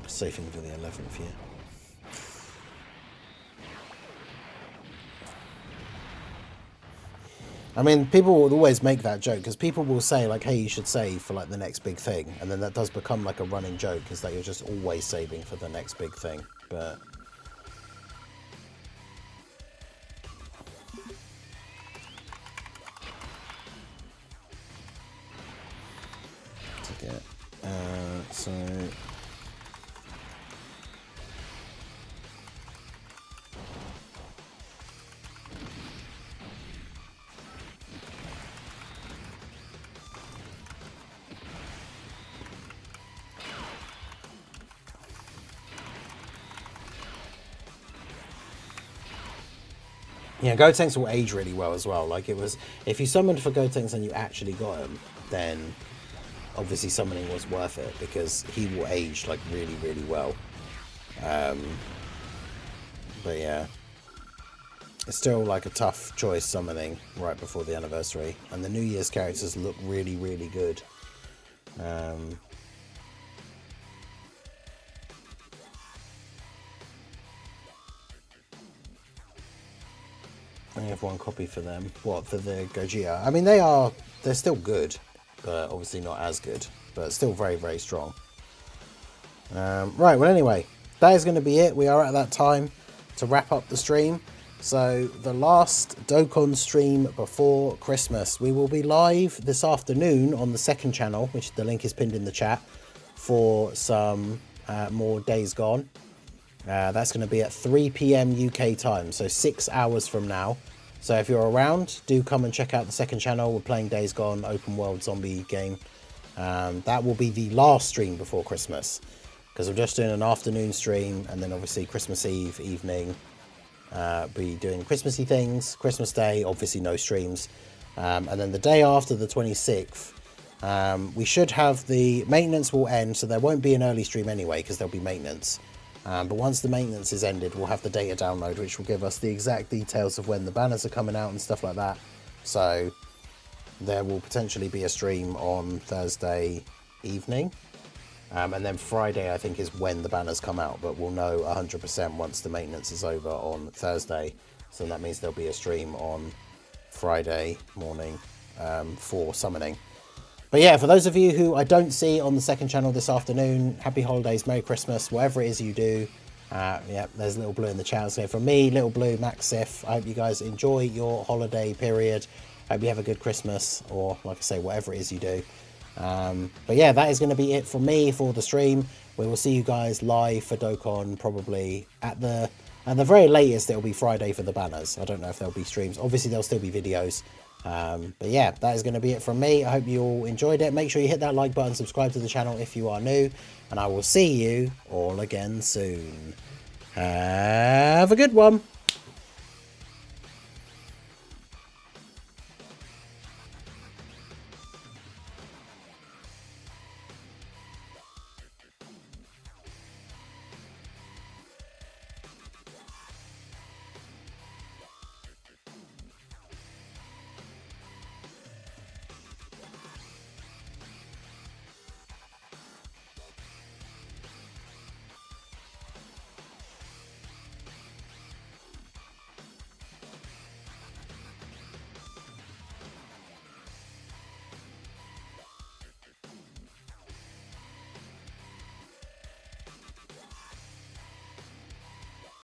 S1: Saving for the 11th, yeah. I mean, people will always make that joke because people will say like, hey, you should save for like the next big thing. And then that does become like a running joke, is that you're just always saving for the next big thing. But to get, so yeah, Gotenks will age really well as well. Like it was, if you summoned for Gotenks and you actually got him, then obviously summoning was worth it because he will age like really, really well. But yeah, it's still like a tough choice summoning right before the anniversary, and the New Year's characters look really, really good. I have one copy for them. What, for the Gogeta? I mean, they're still good, but obviously not as good, but still very, very strong. Right, well anyway, that is going to be it. We are at that time to wrap up the stream. So the last Dokkan stream before Christmas. We will be live this afternoon on the second channel, which the link is pinned in the chat, for some more Days Gone. That's going to be at 3 PM UK time, so 6 hours from now. So if you're around, do come and check out the second channel. We're playing Days Gone, open world zombie game. That will be the last stream before Christmas, because we're just doing an afternoon stream, and then obviously Christmas Eve evening, be doing Christmassy things. Christmas Day, obviously no streams. And then the day after, the 26th, we should have the maintenance will end, so there won't be an early stream anyway, because there'll be maintenance. But once the maintenance is ended, we'll have the data download, which will give us the exact details of when the banners are coming out and stuff like that. So there will potentially be a stream on Thursday evening. And then Friday, I think, is when the banners come out. But we'll know 100% once the maintenance is over on Thursday. So that means there'll be a stream on Friday morning for summoning. But yeah, for those of you who I don't see on the second channel this afternoon, happy holidays, Merry Christmas, whatever it is you do. Yeah, there's Little Blue in the chat. So from me, Little Blue, Max Sif, I hope you guys enjoy your holiday period. I hope you have a good Christmas, or like I say, whatever it is you do. But yeah, that is going to be it for me for the stream. We will see you guys live for Dokkan probably at the very latest. It'll be Friday for the banners. I don't know if there'll be streams. Obviously, there'll still be videos. But yeah, that is going to be it from me. I hope you all enjoyed it. Make sure you hit that like button, subscribe to the channel if you are new, and I will see you all again soon. Have a good one.